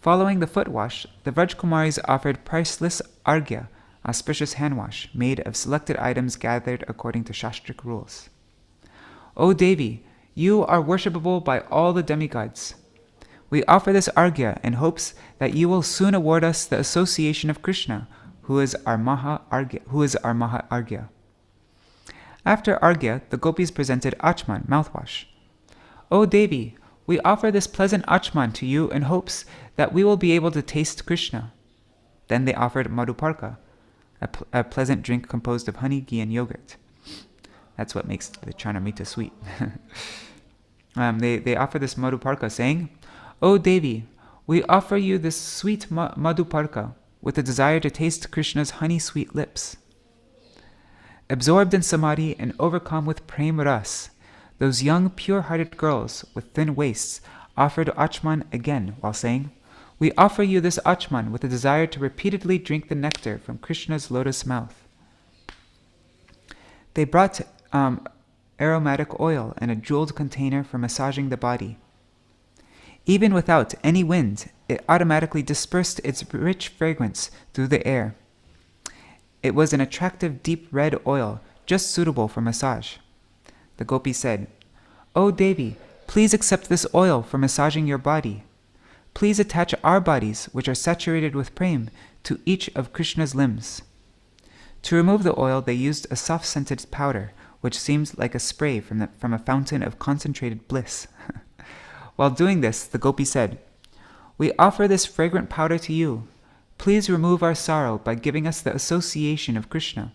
[SPEAKER 1] Following the foot wash, the Vrajkumaris offered priceless arghya, auspicious hand wash, made of selected items gathered according to Shastric rules. O Devi, you are worshipable by all the demigods. We offer this arghya in hopes that you will soon award us the association of Krishna, who is our Maha Arghya. After arghya, the gopis presented achman, mouthwash. O Devi, we offer this pleasant achman to you in hopes that we will be able to taste Krishna. Then they offered madhuparka, a pleasant drink composed of honey, ghee, and yogurt. That's what makes the charnamrita sweet. They offer this madhuparka, saying, O Devi, we offer you this sweet madhuparka with the desire to taste Krishna's honey-sweet lips. Absorbed in samadhi and overcome with prem ras, those young, pure-hearted girls with thin waists offered achman again while saying, We offer you this achman with a desire to repeatedly drink the nectar from Krishna's lotus mouth. They brought aromatic oil in a jeweled container for massaging the body. Even without any wind, it automatically dispersed its rich fragrance through the air. It was an attractive deep red oil, just suitable for massage. The gopi said, O Devi, please accept this oil for massaging your body. Please attach our bodies, which are saturated with prem, to each of Krishna's limbs. To remove the oil, they used a soft-scented powder, which seemed like a spray from a fountain of concentrated bliss. While doing this, the gopi said, We offer this fragrant powder to you. Please remove our sorrow by giving us the association of Krishna.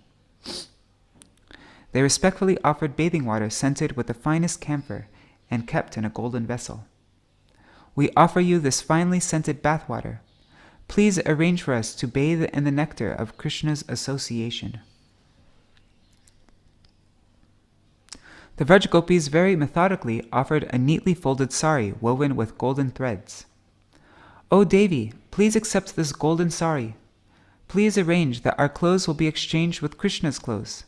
[SPEAKER 1] They respectfully offered bathing water scented with the finest camphor and kept in a golden vessel. We offer you this finely scented bathwater. Please arrange for us to bathe in the nectar of Krishna's association. The Vraj Gopis very methodically offered a neatly folded sari woven with golden threads. O Devi, please accept this golden sari. Please arrange that our clothes will be exchanged with Krishna's clothes.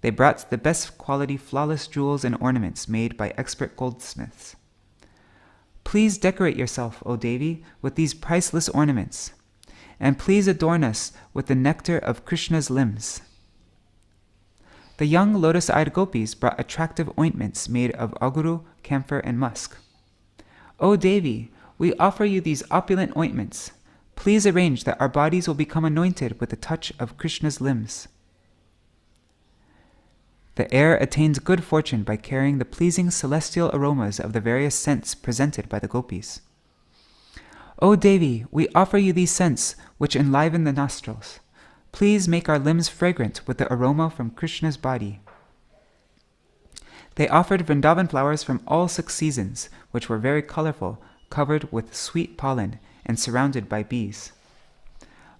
[SPEAKER 1] They brought the best quality flawless jewels and ornaments made by expert goldsmiths. Please decorate yourself, O Devi, with these priceless ornaments, and please adorn us with the nectar of Krishna's limbs. The young lotus-eyed gopis brought attractive ointments made of aguru, camphor, and musk. O Devi, we offer you these opulent ointments. Please arrange that our bodies will become anointed with the touch of Krishna's limbs. The air attained good fortune by carrying the pleasing celestial aromas of the various scents presented by the gopis. O Devi, we offer you these scents which enliven the nostrils. Please make our limbs fragrant with the aroma from Krishna's body. They offered Vrindavan flowers from all 6 seasons, which were very colorful, covered with sweet pollen, and surrounded by bees.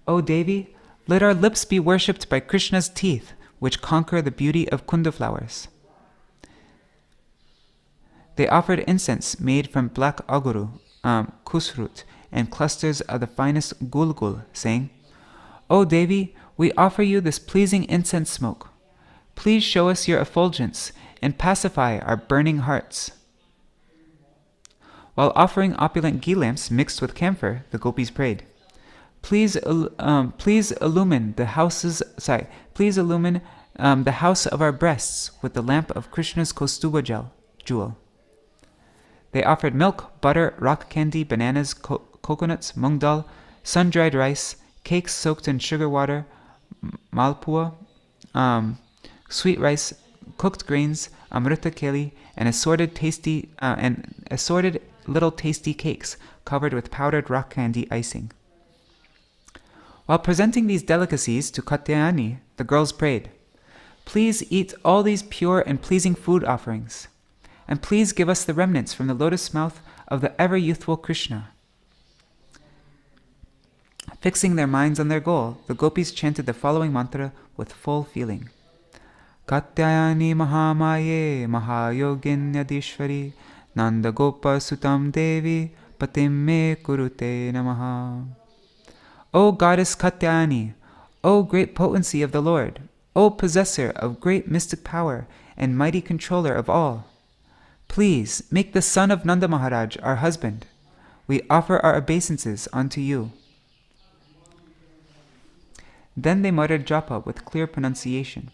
[SPEAKER 1] O Devi, let our lips be worshipped by Krishna's teeth, which conquer the beauty of kunda flowers. They offered incense made from black aguru, kusrut, and clusters of the finest gulgul, saying, O Devi, we offer you this pleasing incense smoke. Please show us your effulgence and pacify our burning hearts. While offering opulent ghee lamps mixed with camphor, the gopis prayed, Please illumine the house of our breasts with the lamp of Krishna's Kaustuba jewel. They offered milk, butter, rock candy, bananas, coconuts, mung dal, sun-dried rice, cakes soaked in sugar water, malpua, sweet rice, cooked grains, amrita keli, and assorted little tasty cakes covered with powdered rock candy icing. While presenting these delicacies to Katyayani, the girls prayed, please eat all these pure and pleasing food offerings, and please give us the remnants from the lotus mouth of the ever-youthful Krishna." Fixing their minds on their goal, the gopis chanted the following mantra with full feeling. Katyayani Mahamaye Mahayoginyadishvari Nanda Gopa Sutam Devi Patim Me Kurute Namaha. O Goddess Katyayani, O great potency of the Lord, O possessor of great mystic power and mighty controller of all, please make the son of Nanda Maharaj our husband. We offer our obeisances unto you. Then they muttered japa with clear pronunciation.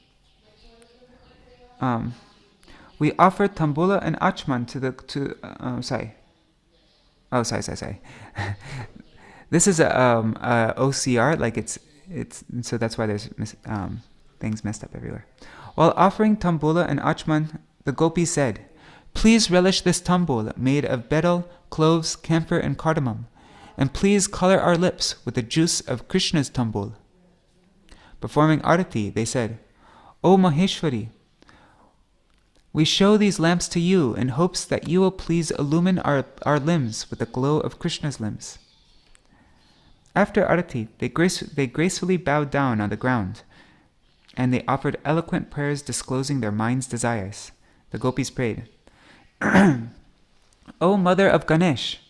[SPEAKER 1] We offer tambula and achman sorry. This is a OCR, like it's so that's why there's things messed up everywhere. While offering tambula and achman, the gopis said, "Please relish this tambul made of betel, cloves, camphor, and cardamom, and please color our lips with the juice of Krishna's tambul." Performing arati, they said, "O Maheshwari, we show these lamps to you in hopes that you will please illumine our limbs with the glow of Krishna's limbs." After arati, they gracefully bowed down on the ground, and they offered eloquent prayers disclosing their mind's desires. The gopis prayed, "O Mother of Ganesh,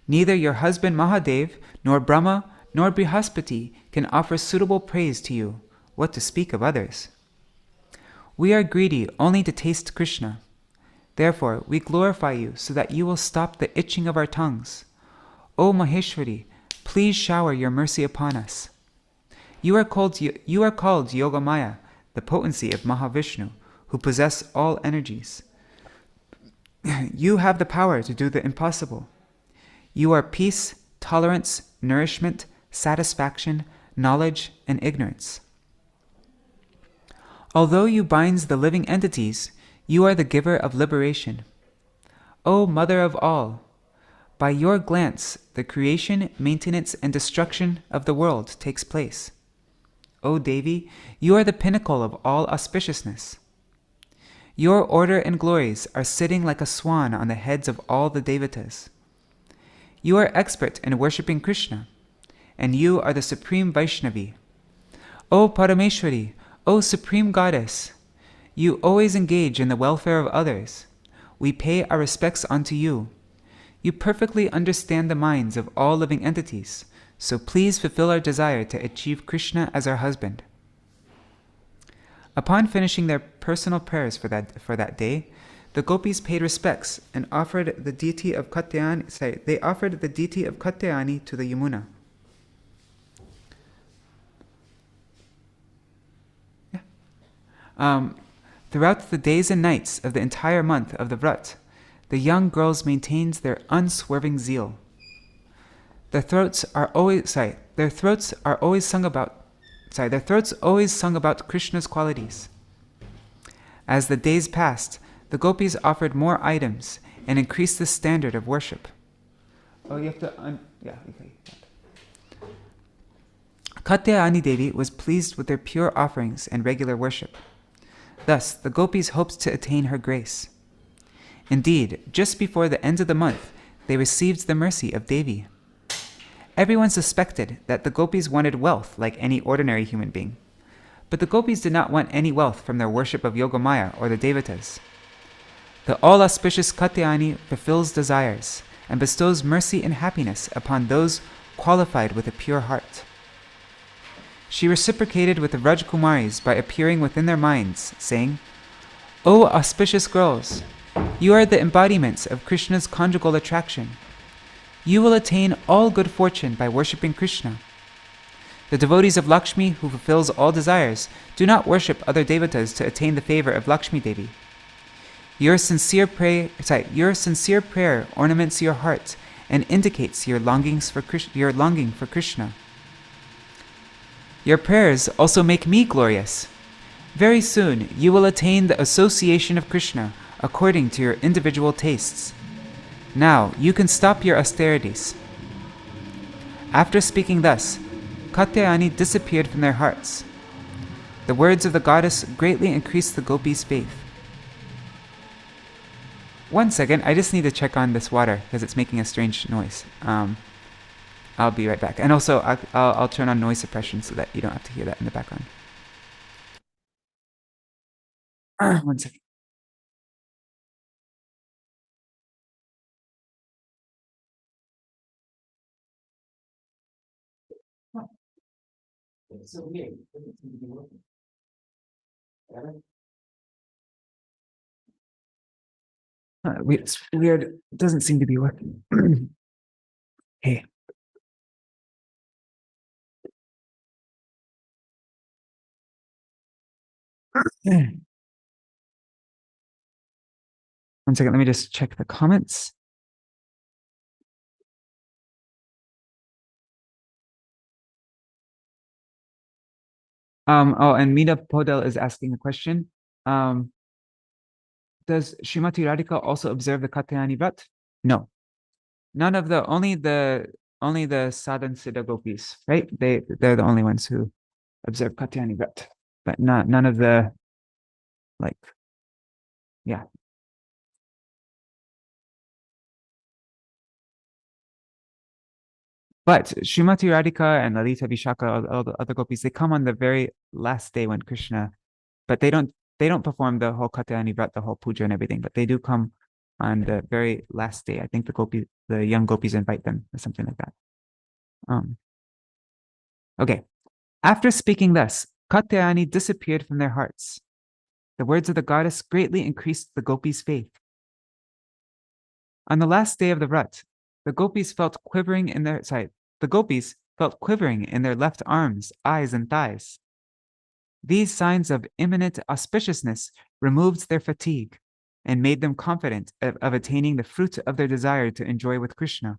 [SPEAKER 1] neither your husband Mahadev, nor Brahma, nor Brihaspati can offer suitable praise to you, what to speak of others. We are greedy only to taste Krishna. Therefore, we glorify you so that you will stop the itching of our tongues. O Maheshwari, please shower your mercy upon us. You are called Yogamaya, the potency of Mahavishnu, who possess all energies. You have the power to do the impossible. You are peace, tolerance, nourishment, satisfaction, knowledge, and ignorance. Although you binds the living entities, you are the giver of liberation. O Mother of all, by your glance, the creation, maintenance, and destruction of the world takes place. O Devi, you are the pinnacle of all auspiciousness. Your order and glories are sitting like a swan on the heads of all the Devatas. You are expert in worshipping Krishna, and you are the supreme Vaishnavi. O Parameshwari, O Supreme Goddess, you always engage in the welfare of others. We pay our respects unto you. You perfectly understand the minds of all living entities, so please fulfill our desire to achieve Krishna as our husband." Upon finishing their personal prayers for that day, the gopis paid respects and offered the deity of Katyayani to the Yamuna. Throughout the days and nights of the entire month of the Vrat, the young girls maintained their unswerving zeal. Their throats always sung about Krishna's qualities. As the days passed, the gopis offered more items and increased the standard of worship. Katyayani Devi was pleased with their pure offerings and regular worship. Thus, the gopis hoped to attain her grace. Indeed, just before the end of the month, they received the mercy of Devi. Everyone suspected that the gopis wanted wealth like any ordinary human being. But the gopis did not want any wealth from their worship of Yogamaya or the Devatas. The all-auspicious Katyayani fulfills desires and bestows mercy and happiness upon those qualified with a pure heart. She reciprocated with the Rajkumaris by appearing within their minds, saying, "O auspicious girls, you are the embodiments of Krishna's conjugal attraction. You will attain all good fortune by worshipping Krishna. The devotees of Lakshmi, who fulfills all desires, do not worship other devatas to attain the favor of Lakshmi Devi. Your sincere prayer ornaments your heart and indicates your longing for Krishna. Your prayers also make me glorious. Very soon you will attain the association of Krishna according to your individual tastes. Now you can stop your austerities." After speaking thus, Katyayani disappeared from their hearts. The words of the goddess greatly increased the Gopis' faith. 1 second, I just need to check on this water because it's making a strange noise. I'll be right back. And also, I'll turn on noise suppression so that you don't have to hear that in the background. 1 second. It's so weird. It doesn't seem to be working. It's weird. It doesn't seem to be working. Hey. One second, let me just check the comments. Oh, and Meena Podel is asking a question. Does Srimati Radhika also observe the Katyayani Vrat? No. None of the only the Sadhan Siddha Gopis, right? They're the only ones who observe Katyayani Vrat. But none of the yeah. But Srimati Radhika and Lalita Vishaka, all the other gopis, they come on the very last day when Krishna, but they don't perform the whole Katyayani Vrat, the whole puja and everything, but they do come on the very last day. I think the young gopis invite them or something like that. Okay. After speaking thus, Katyayani disappeared from their hearts. The words of the goddess greatly increased the gopis' faith. On the last day of the Vrat, the gopis felt quivering in their left arms, eyes, and thighs. These signs of imminent auspiciousness removed their fatigue and made them confident of attaining the fruit of their desire to enjoy with Krishna.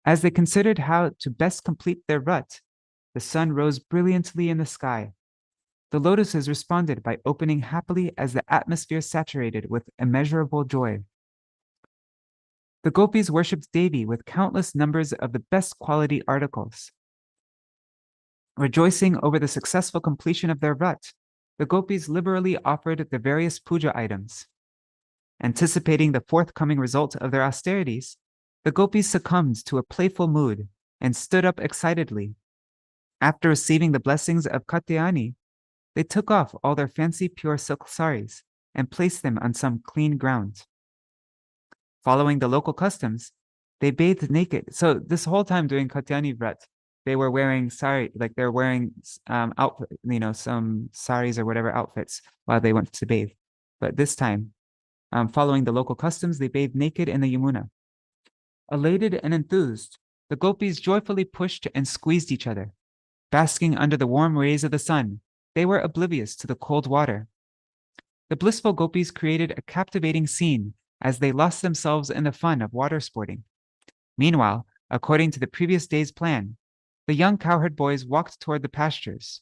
[SPEAKER 1] As they considered how to best complete their Vrat, the sun rose brilliantly in the sky. The lotuses responded by opening happily as the atmosphere saturated with immeasurable joy. The gopis worshipped Devi with countless numbers of the best quality articles. Rejoicing over the successful completion of their Vrat, the gopis liberally offered the various puja items. Anticipating the forthcoming result of their austerities, the gopis succumbed to a playful mood and stood up excitedly. After receiving the blessings of Katyayani, they took off all their fancy pure silk saris and placed them on some clean ground. Following the local customs, they bathed naked. So this whole time during Katyayani Vrat, they were wearing sari, like they're wearing outfit, some saris or whatever outfits while they went to bathe. But this time, following the local customs, they bathed naked in the Yamuna. Elated and enthused, the gopis joyfully pushed and squeezed each other. Basking under the warm rays of the sun, they were oblivious to the cold water. The blissful gopis created a captivating scene as they lost themselves in the fun of water sporting. Meanwhile, according to the previous day's plan, the young cowherd boys walked toward the pastures.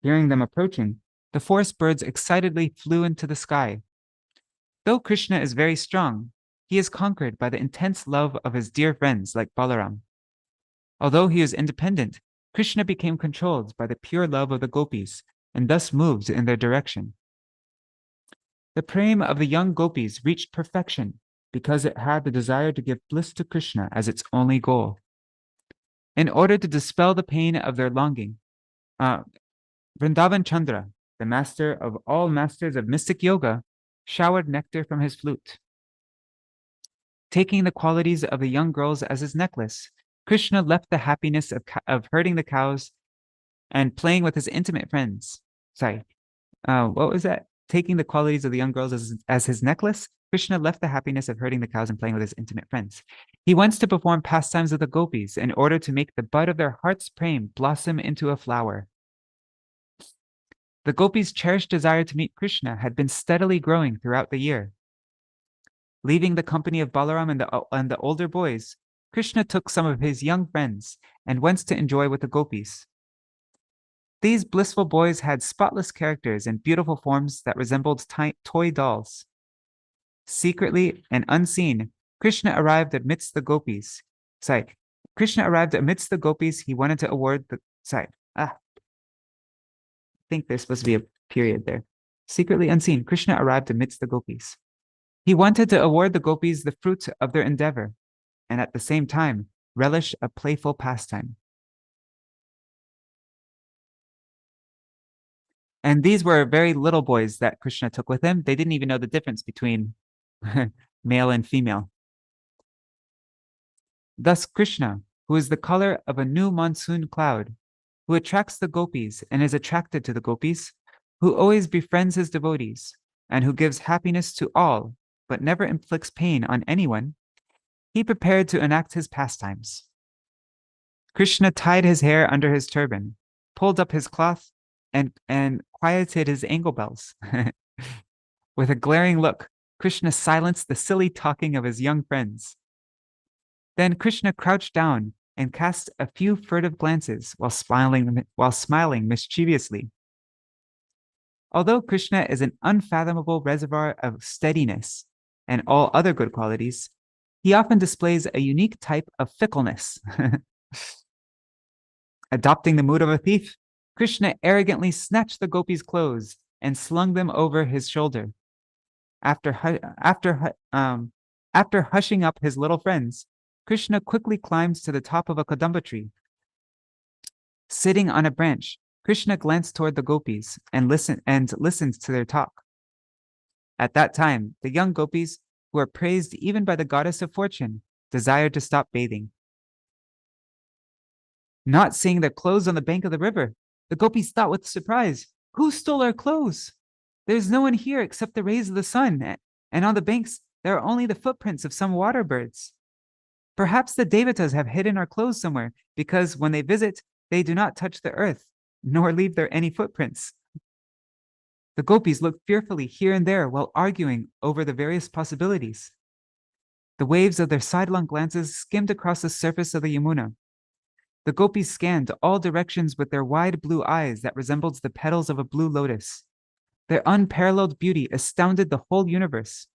[SPEAKER 1] Hearing them approaching, the forest birds excitedly flew into the sky. Though Krishna is very strong, he is conquered by the intense love of his dear friends like Balaram. Although he is independent, Krishna became controlled by the pure love of the gopis and thus moved in their direction. The prema of the young gopis reached perfection because it had the desire to give bliss to Krishna as its only goal. In order to dispel the pain of their longing, Vrindavan Chandra, the master of all masters of mystic yoga, showered nectar from his flute. Taking the qualities of the young girls as his necklace, Krishna left the happiness of herding the cows and playing with his intimate friends. What was that? Taking the qualities of the young girls as his necklace, Krishna left the happiness of herding the cows and playing with his intimate friends. He wants to perform pastimes of the gopis in order to make the bud of their heart's prema blossom into a flower. The gopis' cherished desire to meet Krishna had been steadily growing throughout the year. Leaving the company of Balaram and the older boys, Krishna took some of his young friends and went to enjoy with the gopis. These blissful boys had spotless characters and beautiful forms that resembled toy dolls. Secretly and unseen, Krishna arrived amidst the gopis. He wanted to award the think there's supposed to be a period there. Secretly unseen, Krishna arrived amidst the gopis. He wanted to award the gopis the fruit of their endeavor, and at the same time, relish a playful pastime. And these were very little boys that Krishna took with him. They didn't even know the difference between male and female. Thus, Krishna, who is the color of a new monsoon cloud, who attracts the gopis and is attracted to the gopis, who always befriends his devotees, and who gives happiness to all, but never inflicts pain on anyone, he prepared to enact his pastimes. Krishna tied his hair under his turban, pulled up his cloth, and quieted his angle bells. With a glaring look, Krishna silenced the silly talking of his young friends. Then Krishna crouched down and cast a few furtive glances while smiling mischievously. Although Krishna is an unfathomable reservoir of steadiness and all other good qualities, he often displays a unique type of fickleness. Adopting the mood of a thief, Krishna arrogantly snatched the gopis' clothes and slung them over his shoulder. After hushing up his little friends, Krishna quickly climbs to the top of a kadamba tree. Sitting on a branch, Krishna glanced toward the gopis and listened to their talk. At that time, the young gopis, who are praised even by the goddess of fortune, desired to stop bathing. Not seeing their clothes on the bank of the river, the gopis thought with surprise, "Who stole our clothes? There's no one here except the rays of the sun, and on the banks there are only the footprints of some water birds. Perhaps the devatas have hidden our clothes somewhere, because when they visit, they do not touch the earth, nor leave there any footprints." The gopis looked fearfully here and there while arguing over the various possibilities. The waves of their sidelong glances skimmed across the surface of the Yamuna. The gopis scanned all directions with their wide blue eyes that resembled the petals of a blue lotus. Their unparalleled beauty astounded the whole universe.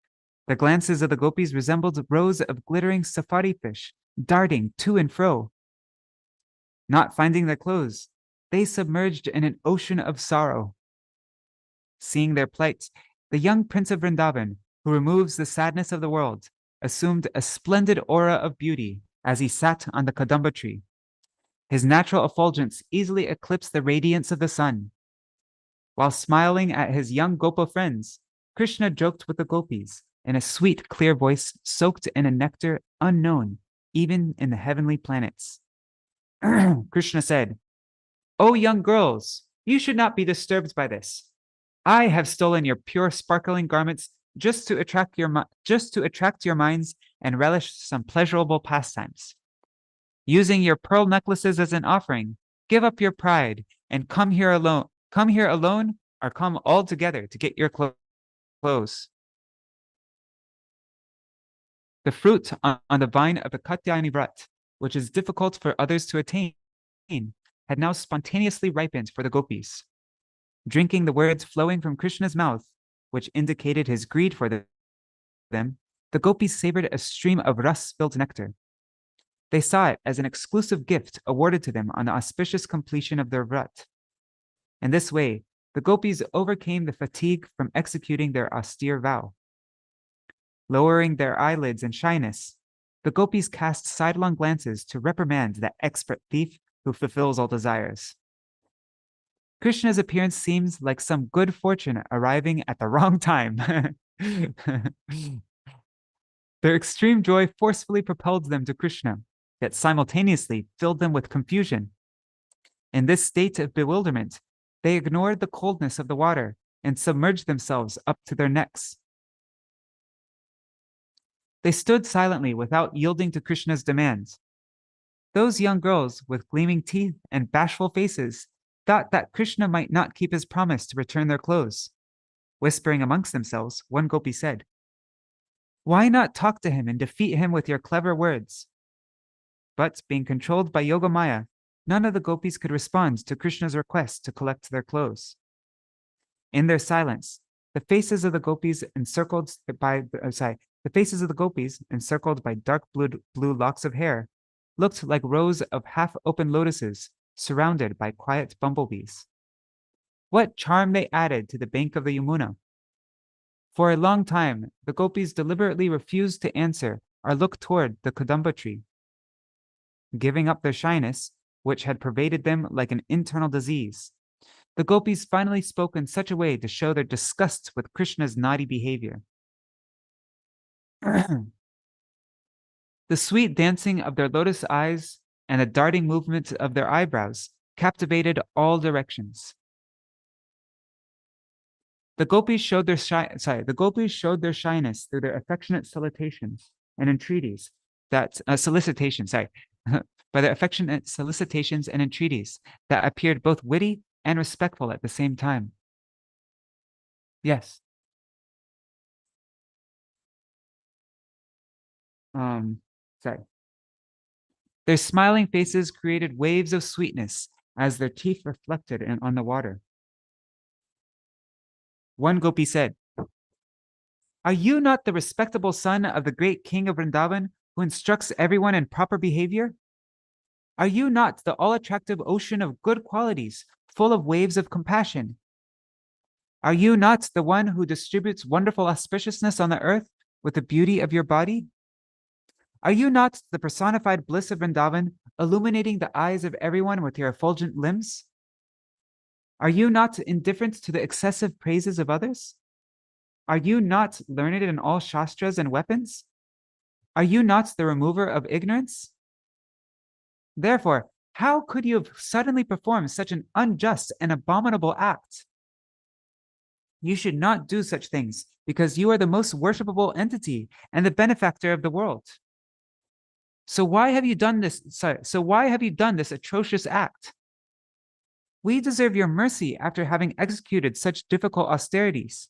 [SPEAKER 1] The glances of the gopis resembled rows of glittering safari fish, darting to and fro. Not finding their clothes, they submerged in an ocean of sorrow. Seeing their plight, the young prince of Vrindavan, who removes the sadness of the world, assumed a splendid aura of beauty as he sat on the kadamba tree. His natural effulgence easily eclipsed the radiance of the sun. While smiling at his young Gopa friends, Krishna joked with the gopis in a sweet, clear voice soaked in a nectar unknown even in the heavenly planets. Krishna said, "O young girls, you should not be disturbed by this. I have stolen your pure, sparkling garments just to attract your minds and relish some pleasurable pastimes. Using your pearl necklaces as an offering, give up your pride and come here alone. Come here alone, or come all together to get your clothes." The fruit on the vine of the Katyayani Vrat, which is difficult for others to attain, had now spontaneously ripened for the gopis. Drinking the words flowing from Krishna's mouth, which indicated his greed for them, the gopis savored a stream of ras-filled nectar. They saw it as an exclusive gift awarded to them on the auspicious completion of their vrat. In this way, the gopis overcame the fatigue from executing their austere vow. Lowering their eyelids in shyness, the gopis cast sidelong glances to reprimand that expert thief who fulfills all desires. Krishna's appearance seems like some good fortune arriving at the wrong time. Their extreme joy forcefully propelled them to Krishna, yet simultaneously filled them with confusion. In this state of bewilderment, they ignored the coldness of the water and submerged themselves up to their necks. They stood silently without yielding to Krishna's demands. Those young girls with gleaming teeth and bashful faces thought that Krishna might not keep his promise to return their clothes. Whispering amongst themselves, one gopi said, "Why not talk to him and defeat him with your clever words?" But being controlled by Yogamaya, none of the gopis could respond to Krishna's request to collect their clothes. In their silence, the faces of the gopis encircled by dark blue locks of hair looked like rows of half-open lotuses surrounded by quiet bumblebees. What charm they added to the bank of the Yamuna! For a long time, the Gopis deliberately refused to answer or look toward the Kadamba tree. Giving up their shyness, which had pervaded them like an internal disease, the Gopis finally spoke in such a way to show their disgust with Krishna's naughty behavior. The sweet dancing of their lotus eyes and the darting movement of their eyebrows captivated all directions. The Gopis showed their shyness through their affectionate solicitations and entreaties that by their affectionate solicitations and entreaties that appeared both witty and respectful at the same time. Yes. Their smiling faces created waves of sweetness as their teeth reflected on the water. One Gopi said, "Are you not the respectable son of the great king of Vrindavan who instructs everyone in proper behavior? Are you not the all-attractive ocean of good qualities, full of waves of compassion? Are you not the one who distributes wonderful auspiciousness on the earth with the beauty of your body? Are you not the personified bliss of Vrindavan, illuminating the eyes of everyone with your effulgent limbs? Are you not indifferent to the excessive praises of others? Are you not learned in all shastras and weapons? Are you not the remover of ignorance? Therefore, how could you have suddenly performed such an unjust and abominable act? You should not do such things, because you are the most worshipable entity and the benefactor of the world. So why have you done this? Atrocious act? We deserve your mercy after having executed such difficult austerities.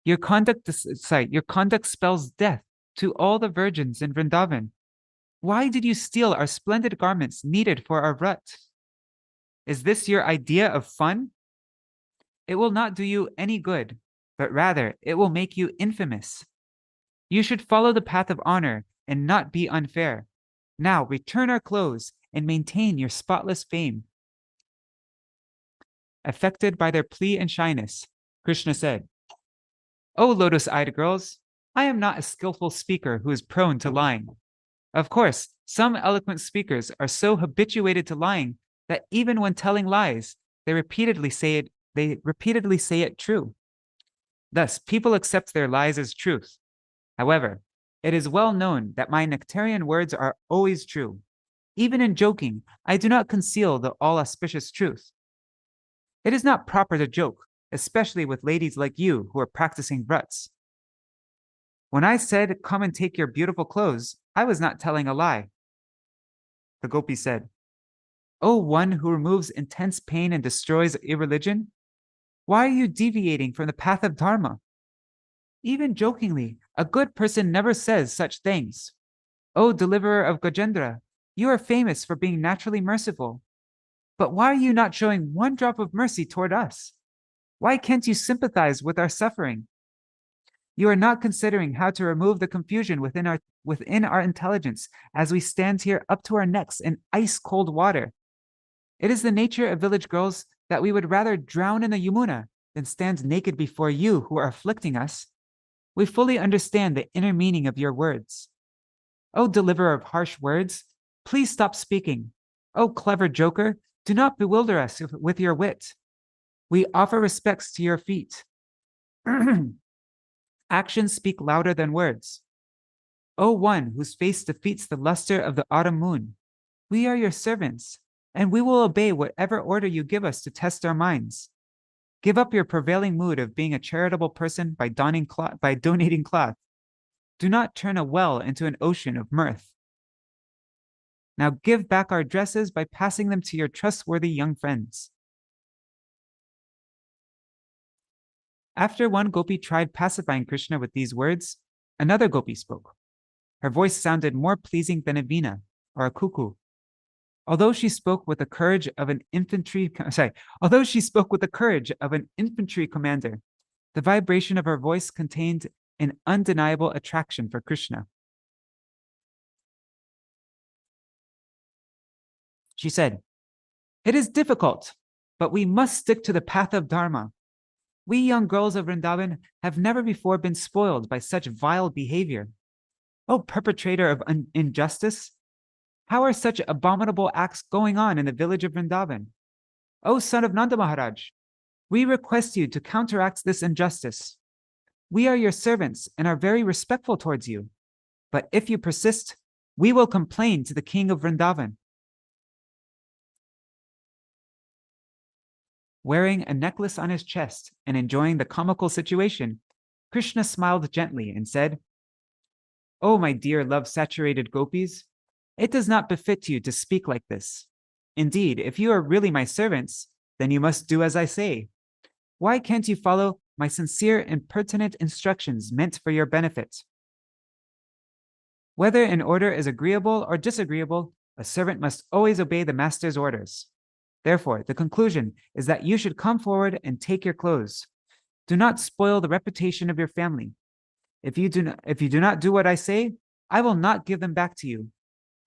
[SPEAKER 1] Your conduct spells death to all the virgins in Vrindavan. Why did you steal our splendid garments needed for our vrat? Is this your idea of fun? It will not do you any good, but rather it will make you infamous. You should follow the path of honor and not be unfair. Now return our clothes and maintain your spotless fame." Affected by their plea and shyness, Krishna said, "O lotus-eyed girls, I am not a skillful speaker who is prone to lying. Of course, some eloquent speakers are so habituated to lying that even when telling lies, they repeatedly say it true. Thus, people accept their lies as truth. However, it is well known that my nectarian words are always true. Even in joking, I do not conceal the all-auspicious truth. It is not proper to joke, especially with ladies like you who are practicing vrats. When I said, 'Come and take your beautiful clothes,' I was not telling a lie." The Gopi said, "O one who removes intense pain and destroys irreligion, why are you deviating from the path of dharma? Even jokingly, a good person never says such things. O deliverer of Gajendra, you are famous for being naturally merciful. But why are you not showing one drop of mercy toward us? Why can't you sympathize with our suffering? You are not considering how to remove the confusion within our intelligence as we stand here up to our necks in ice-cold water. It is the nature of village girls that we would rather drown in the Yamuna than stand naked before you who are afflicting us. We fully understand the inner meaning of your words. O deliverer of harsh words, please stop speaking. O clever joker, do not bewilder us with your wit. We offer respects to your feet. Actions speak louder than words. O one whose face defeats the luster of the autumn moon, we are your servants, and we will obey whatever order you give us to test our minds. Give up your prevailing mood of being a charitable person by donating cloth. Do not turn a well into an ocean of mirth. Now give back our dresses by passing them to your trustworthy young friends." After one Gopi tried pacifying Krishna with these words, another Gopi spoke. Her voice sounded more pleasing than a veena or a cuckoo. Although she spoke with the courage of an infantry commander, the vibration of her voice contained an undeniable attraction for Krishna. She said, "It is difficult, but we must stick to the path of Dharma. We young girls of Vrindavan have never before been spoiled by such vile behavior. O perpetrator of injustice, how are such abominable acts going on in the village of Vrindavan? O son of Nanda Maharaj, we request you to counteract this injustice. We are your servants and are very respectful towards you. But if you persist, we will complain to the king of Vrindavan. Wearing a necklace on his chest and enjoying the comical situation, Krishna smiled gently and said, "Oh, my dear love-saturated gopis, it does not befit you to speak like this. Indeed, if you are really my servants, then you must do as I say. Why can't you follow my sincere and pertinent instructions meant for your benefit? Whether an order is agreeable or disagreeable, a servant must always obey the master's orders. Therefore, the conclusion is that you should come forward and take your clothes. Do not spoil the reputation of your family. If you do not do what I say, I will not give them back to you.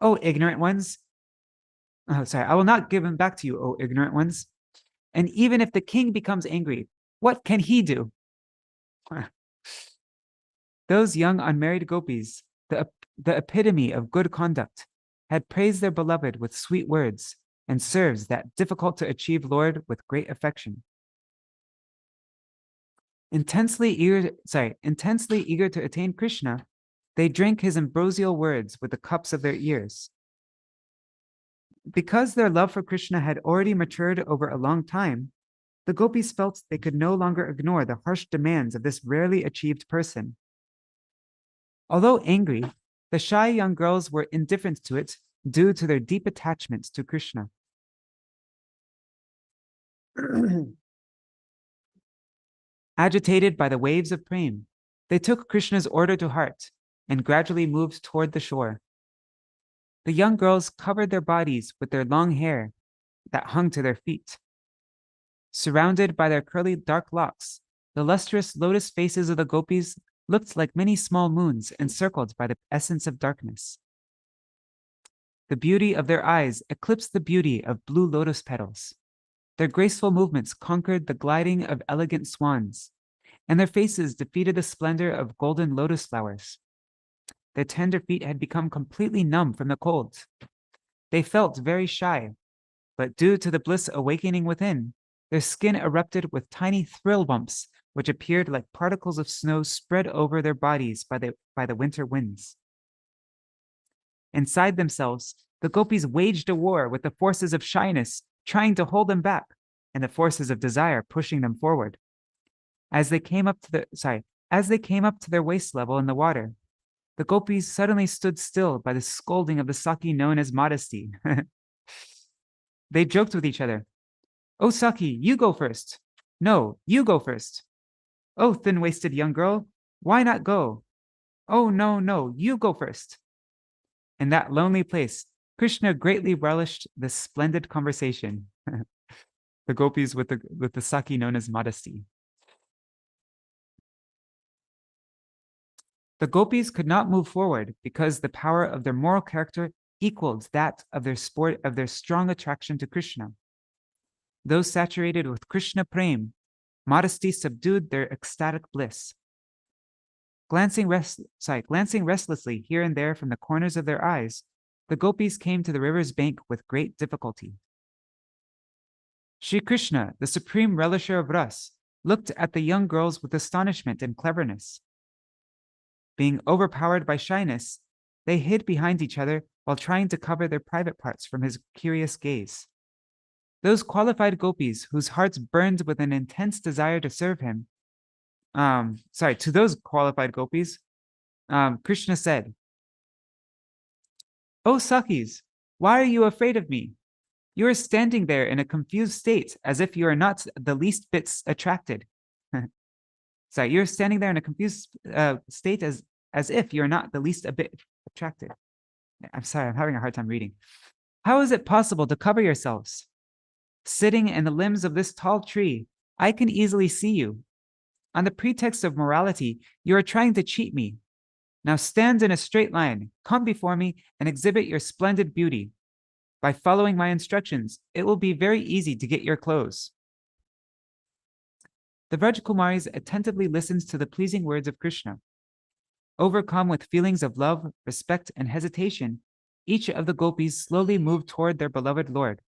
[SPEAKER 1] O ignorant ones. I will not give them back to you, O ignorant ones. And even if the king becomes angry, what can he do?" Those young unmarried gopis, the epitome of good conduct, had praised their beloved with sweet words and serves that difficult to achieve Lord with great affection. Intensely eager to attain Krishna, they drank his ambrosial words with the cups of their ears. Because their love for Krishna had already matured over a long time, the gopis felt they could no longer ignore the harsh demands of this rarely achieved person. Although angry, the shy young girls were indifferent to it due to their deep attachment to Krishna. Agitated by the waves of prem, they took Krishna's order to heart and gradually moved toward the shore. The young girls covered their bodies with their long hair that hung to their feet. Surrounded by their curly dark locks, the lustrous lotus faces of the gopis looked like many small moons encircled by the essence of darkness. The beauty of their eyes eclipsed the beauty of blue lotus petals. Their graceful movements conquered the gliding of elegant swans, and their faces defeated the splendor of golden lotus flowers. Their tender feet had become completely numb from the cold. They felt very shy, but due to the bliss awakening within, their skin erupted with tiny thrill bumps, which appeared like particles of snow spread over their bodies by the winter winds. Inside themselves, the gopis waged a war with the forces of shyness, trying to hold them back, and the forces of desire pushing them forward. As they came up to their waist level in the water, the gopis suddenly stood still by the scolding of the Saki known as modesty. They joked with each other. "Oh, Saki, you go first." "No, you go first." "Oh, thin-waisted young girl, why not go?" "Oh, no, you go first." In that lonely place, Krishna greatly relished this splendid conversation. The gopis with the Saki known as modesty. The gopis could not move forward because the power of their moral character equaled that of their strong attraction to Krishna. Those saturated with Krishna prem, modesty subdued their ecstatic bliss. Glancing restlessly here and there from the corners of their eyes, the gopis came to the river's bank with great difficulty. Shri Krishna, the supreme relisher of ras, looked at the young girls with astonishment and cleverness. Being overpowered by shyness, they hid behind each other while trying to cover their private parts from his curious gaze. Those qualified gopis whose hearts burned with an intense desire to serve him, to those qualified gopis, Krishna said, "O Sakis, why are you afraid of me? You are standing there in a confused state as if you are not the least bit attracted." You're standing there in a confused state as if you're not the least a bit attracted. I'm sorry, I'm having a hard time reading. "How is it possible to cover yourselves? Sitting in the limbs of this tall tree, I can easily see you. On the pretext of morality, you are trying to cheat me. Now stand in a straight line, come before me, and exhibit your splendid beauty. By following my instructions, it will be very easy to get your clothes. The Vraj-kumaris attentively listened to the pleasing words of Krishna. Overcome with feelings of love, respect, and hesitation, each of the gopis slowly moved toward their beloved Lord.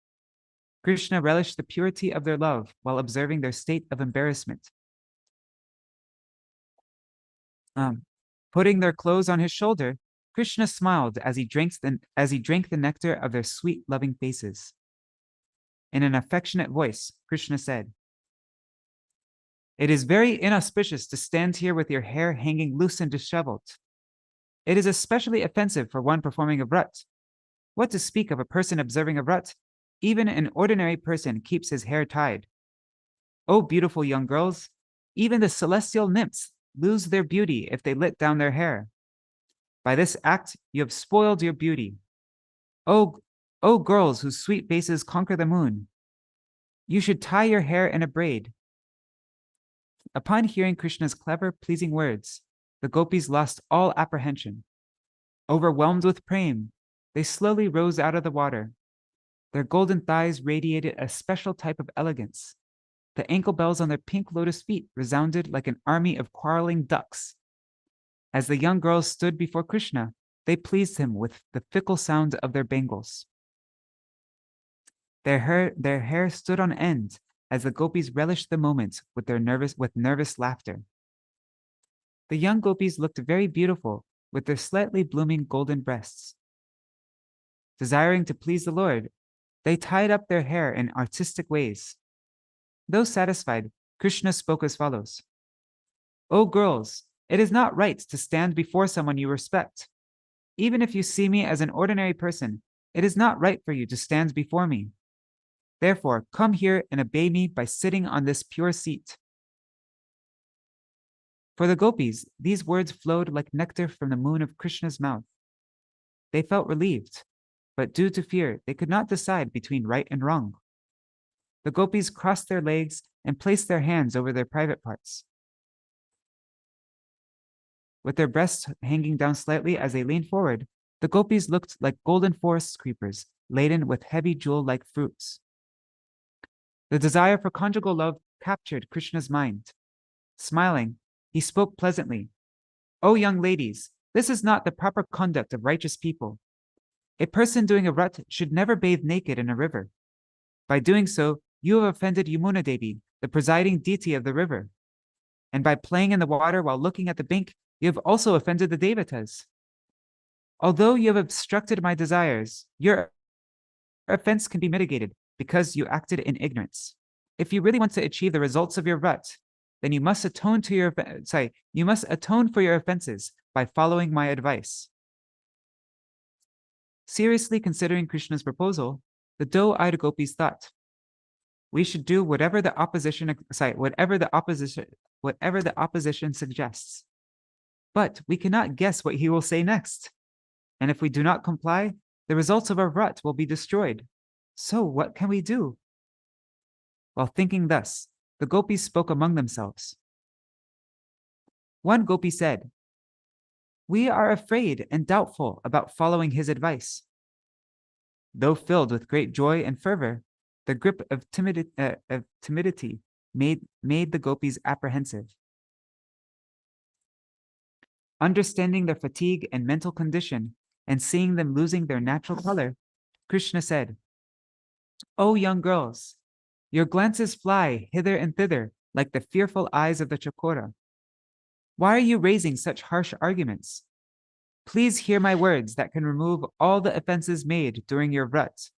[SPEAKER 1] Krishna relished the purity of their love while observing their state of embarrassment. Putting their clothes on his shoulder, Krishna smiled as he drank the nectar of their sweet, loving faces. In an affectionate voice, Krishna said, "It is very inauspicious to stand here with your hair hanging loose and disheveled. It is especially offensive for one performing a vrat. What to speak of a person observing a vrat? Even an ordinary person keeps his hair tied. Oh, beautiful young girls, even the celestial nymphs lose their beauty if they let down their hair. By this act, you have spoiled your beauty. Oh, girls whose sweet faces conquer the moon, you should tie your hair in a braid." Upon hearing Krishna's clever, pleasing words, the gopis lost all apprehension. Overwhelmed with prema, they slowly rose out of the water. Their golden thighs radiated a special type of elegance. The ankle bells on their pink lotus feet resounded like an army of quarreling ducks. As the young girls stood before Krishna, they pleased him with the fickle sound of their bangles. Their hair stood on end as the gopis relished the moment with nervous laughter. The young gopis looked very beautiful with their slightly blooming golden breasts. Desiring to please the Lord, they tied up their hair in artistic ways. Though satisfied, Krishna spoke as follows: "O girls, it is not right to stand before someone you respect. Even if you see me as an ordinary person, it is not right for you to stand before me. Therefore, come here and obey me by sitting on this pure seat." For the gopis, these words flowed like nectar from the moon of Krishna's mouth. They felt relieved, but due to fear, they could not decide between right and wrong. The gopis crossed their legs and placed their hands over their private parts. With their breasts hanging down slightly as they leaned forward, the gopis looked like golden forest creepers laden with heavy jewel-like fruits. The desire for conjugal love captured Krishna's mind. Smiling, he spoke pleasantly. "O young ladies, this is not the proper conduct of righteous people. A person doing a vrat should never bathe naked in a river. By doing so, you have offended Yamuna Devi, the presiding deity of the river. And by playing in the water while looking at the bank, you have also offended the Devatas. Although you have obstructed my desires, your offense can be mitigated because you acted in ignorance. If you really want to achieve the results of your vrat, then you must atone for your offenses by following my advice." Seriously considering Krishna's proposal, the doe-eyed gopis thought, "We should do whatever the opposition suggests. But we cannot guess what he will say next. And if we do not comply, the results of our vrat will be destroyed. So what can we do?" While thinking thus, the gopis spoke among themselves. One gopi said, "We are afraid and doubtful about following his advice." Though filled with great joy and fervor, the grip of timidity made the gopis apprehensive. Understanding their fatigue and mental condition, and seeing them losing their natural color, Krishna said, "O young girls, your glances fly hither and thither like the fearful eyes of the chakora. Why are you raising such harsh arguments? Please hear my words that can remove all the offenses made during your vrat.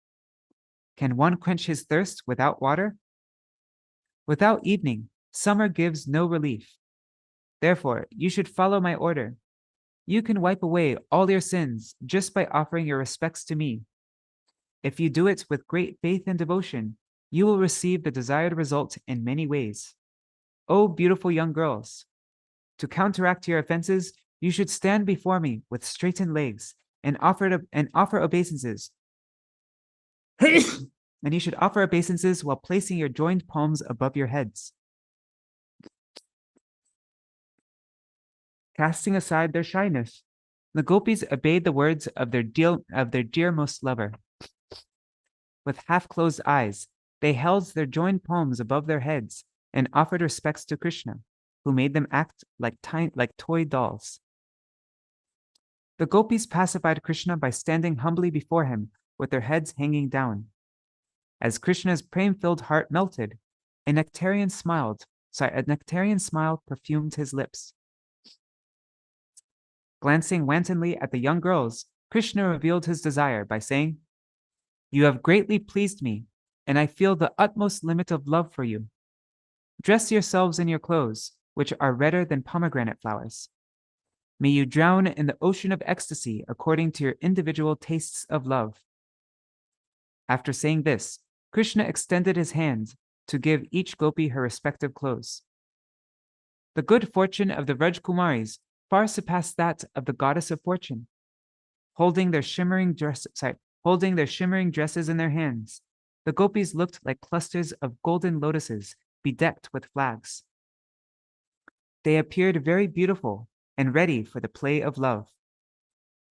[SPEAKER 1] Can one quench his thirst without water? Without evening, summer gives no relief. Therefore, you should follow my order. You can wipe away all your sins just by offering your respects to me. If you do it with great faith and devotion, you will receive the desired result in many ways. O beautiful young girls, to counteract your offenses, you should stand before me with straightened legs and offer obeisances. And you should offer obeisances while placing your joined palms above your heads. Casting aside their shyness, the gopis obeyed the words of their dearmost lover. with half-closed eyes, they held their joined palms above their heads and offered respects to Krishna, who made them act like toy dolls. The gopis pacified Krishna by standing humbly before him with their heads hanging down. As Krishna's prem-filled heart melted, a nectarian smile perfumed his lips. Glancing wantonly at the young girls, Krishna revealed his desire by saying, "You have greatly pleased me, and I feel the utmost limit of love for you. Dress yourselves in your clothes, which are redder than pomegranate flowers. May you drown in the ocean of ecstasy according to your individual tastes of love." After saying this, Krishna extended his hand to give each gopi her respective clothes. The good fortune of the Rajkumaris far surpassed that of the goddess of fortune. Holding their shimmering dresses in their hands, the gopis looked like clusters of golden lotuses bedecked with flags. They appeared very beautiful and ready for the play of love.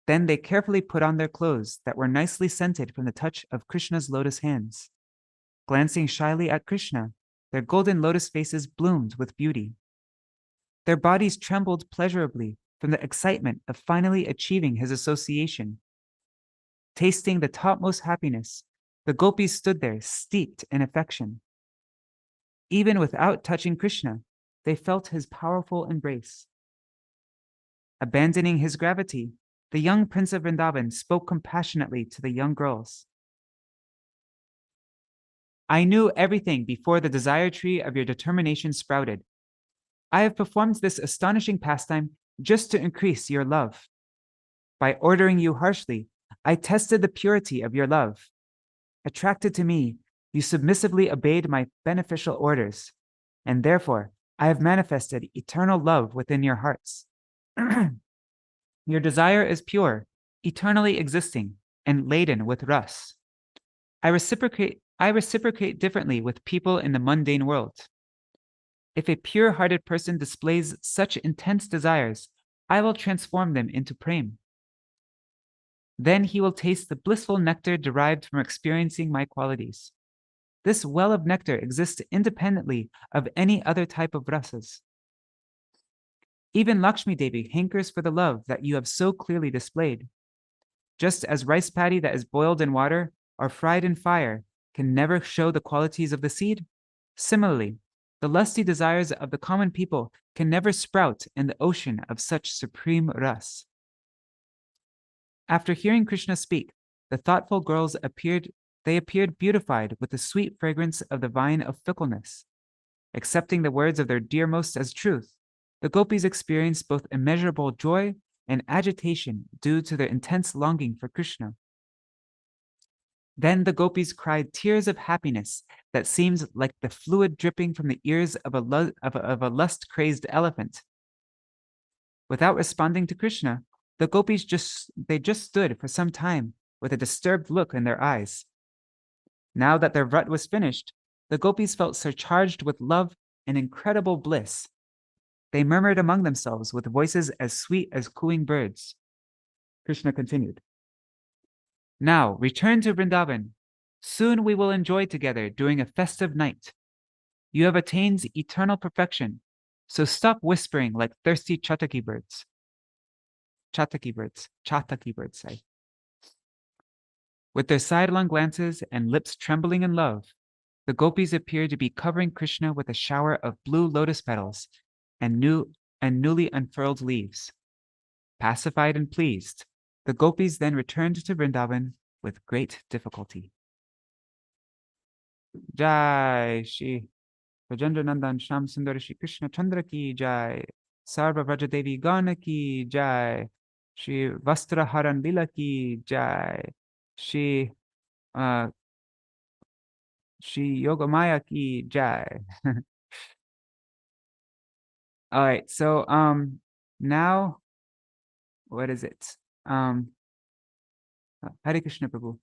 [SPEAKER 1] Then they carefully put on their clothes that were nicely scented from the touch of Krishna's lotus hands. Glancing shyly at Krishna, their golden lotus faces bloomed with beauty. Their bodies trembled pleasurably from the excitement of finally achieving his association. Tasting the topmost happiness, the gopis stood there steeped in affection. Even without touching Krishna, they felt his powerful embrace. Abandoning his gravity, the young prince of Vrindavan spoke compassionately to the young girls. "I knew everything before the desire tree of your determination sprouted. I have performed this astonishing pastime just to increase your love. By ordering you harshly, I tested the purity of your love. Attracted to me, you submissively obeyed my beneficial orders, and therefore I have manifested eternal love within your hearts. Your desire is pure, eternally existing, and laden with rus. I reciprocate differently with people in the mundane world. If a pure-hearted person displays such intense desires, I will transform them into prem. Then he will taste the blissful nectar derived from experiencing my qualities. This well of nectar exists independently of any other type of rasas. Even Lakshmi Devi hankers for the love that you have so clearly displayed. Just as rice paddy that is boiled in water or fried in fire can never show the qualities of the seed, similarly, the lusty desires of the common people can never sprout in the ocean of such supreme ras." After hearing Krishna speak, the thoughtful girls appeared beautified with the sweet fragrance of the vine of fickleness. Accepting the words of their dearmost as truth, the gopis experienced both immeasurable joy and agitation due to their intense longing for Krishna. Then the gopis cried tears of happiness that seemed like the fluid dripping from the ears of a lust-crazed elephant. Without responding to Krishna, the gopis just stood for some time with a disturbed look in their eyes. Now that their vrat was finished, the gopis felt surcharged with love and incredible bliss. They murmured among themselves with voices as sweet as cooing birds. Krishna continued, "Now return to Vrindavan. Soon we will enjoy together during a festive night. You have attained eternal perfection, so stop whispering like thirsty chataki birds. With their sidelong glances and lips trembling in love, the gopis appeared to be covering Krishna with a shower of blue lotus petals and newly unfurled leaves. Pacified and pleased, the gopis then returned to Vrindavan with great difficulty. Jai Shri Rajendra Nandan Sham Sundar Shri Krishna Chandra ki Jai, Sarva Vrajadevi Gana ki Jai, Shri Vastra Haran Lila ki Jai, Shri Yogamaya ki Jai. All right, so now what is it? Hare Krishna Prabhu.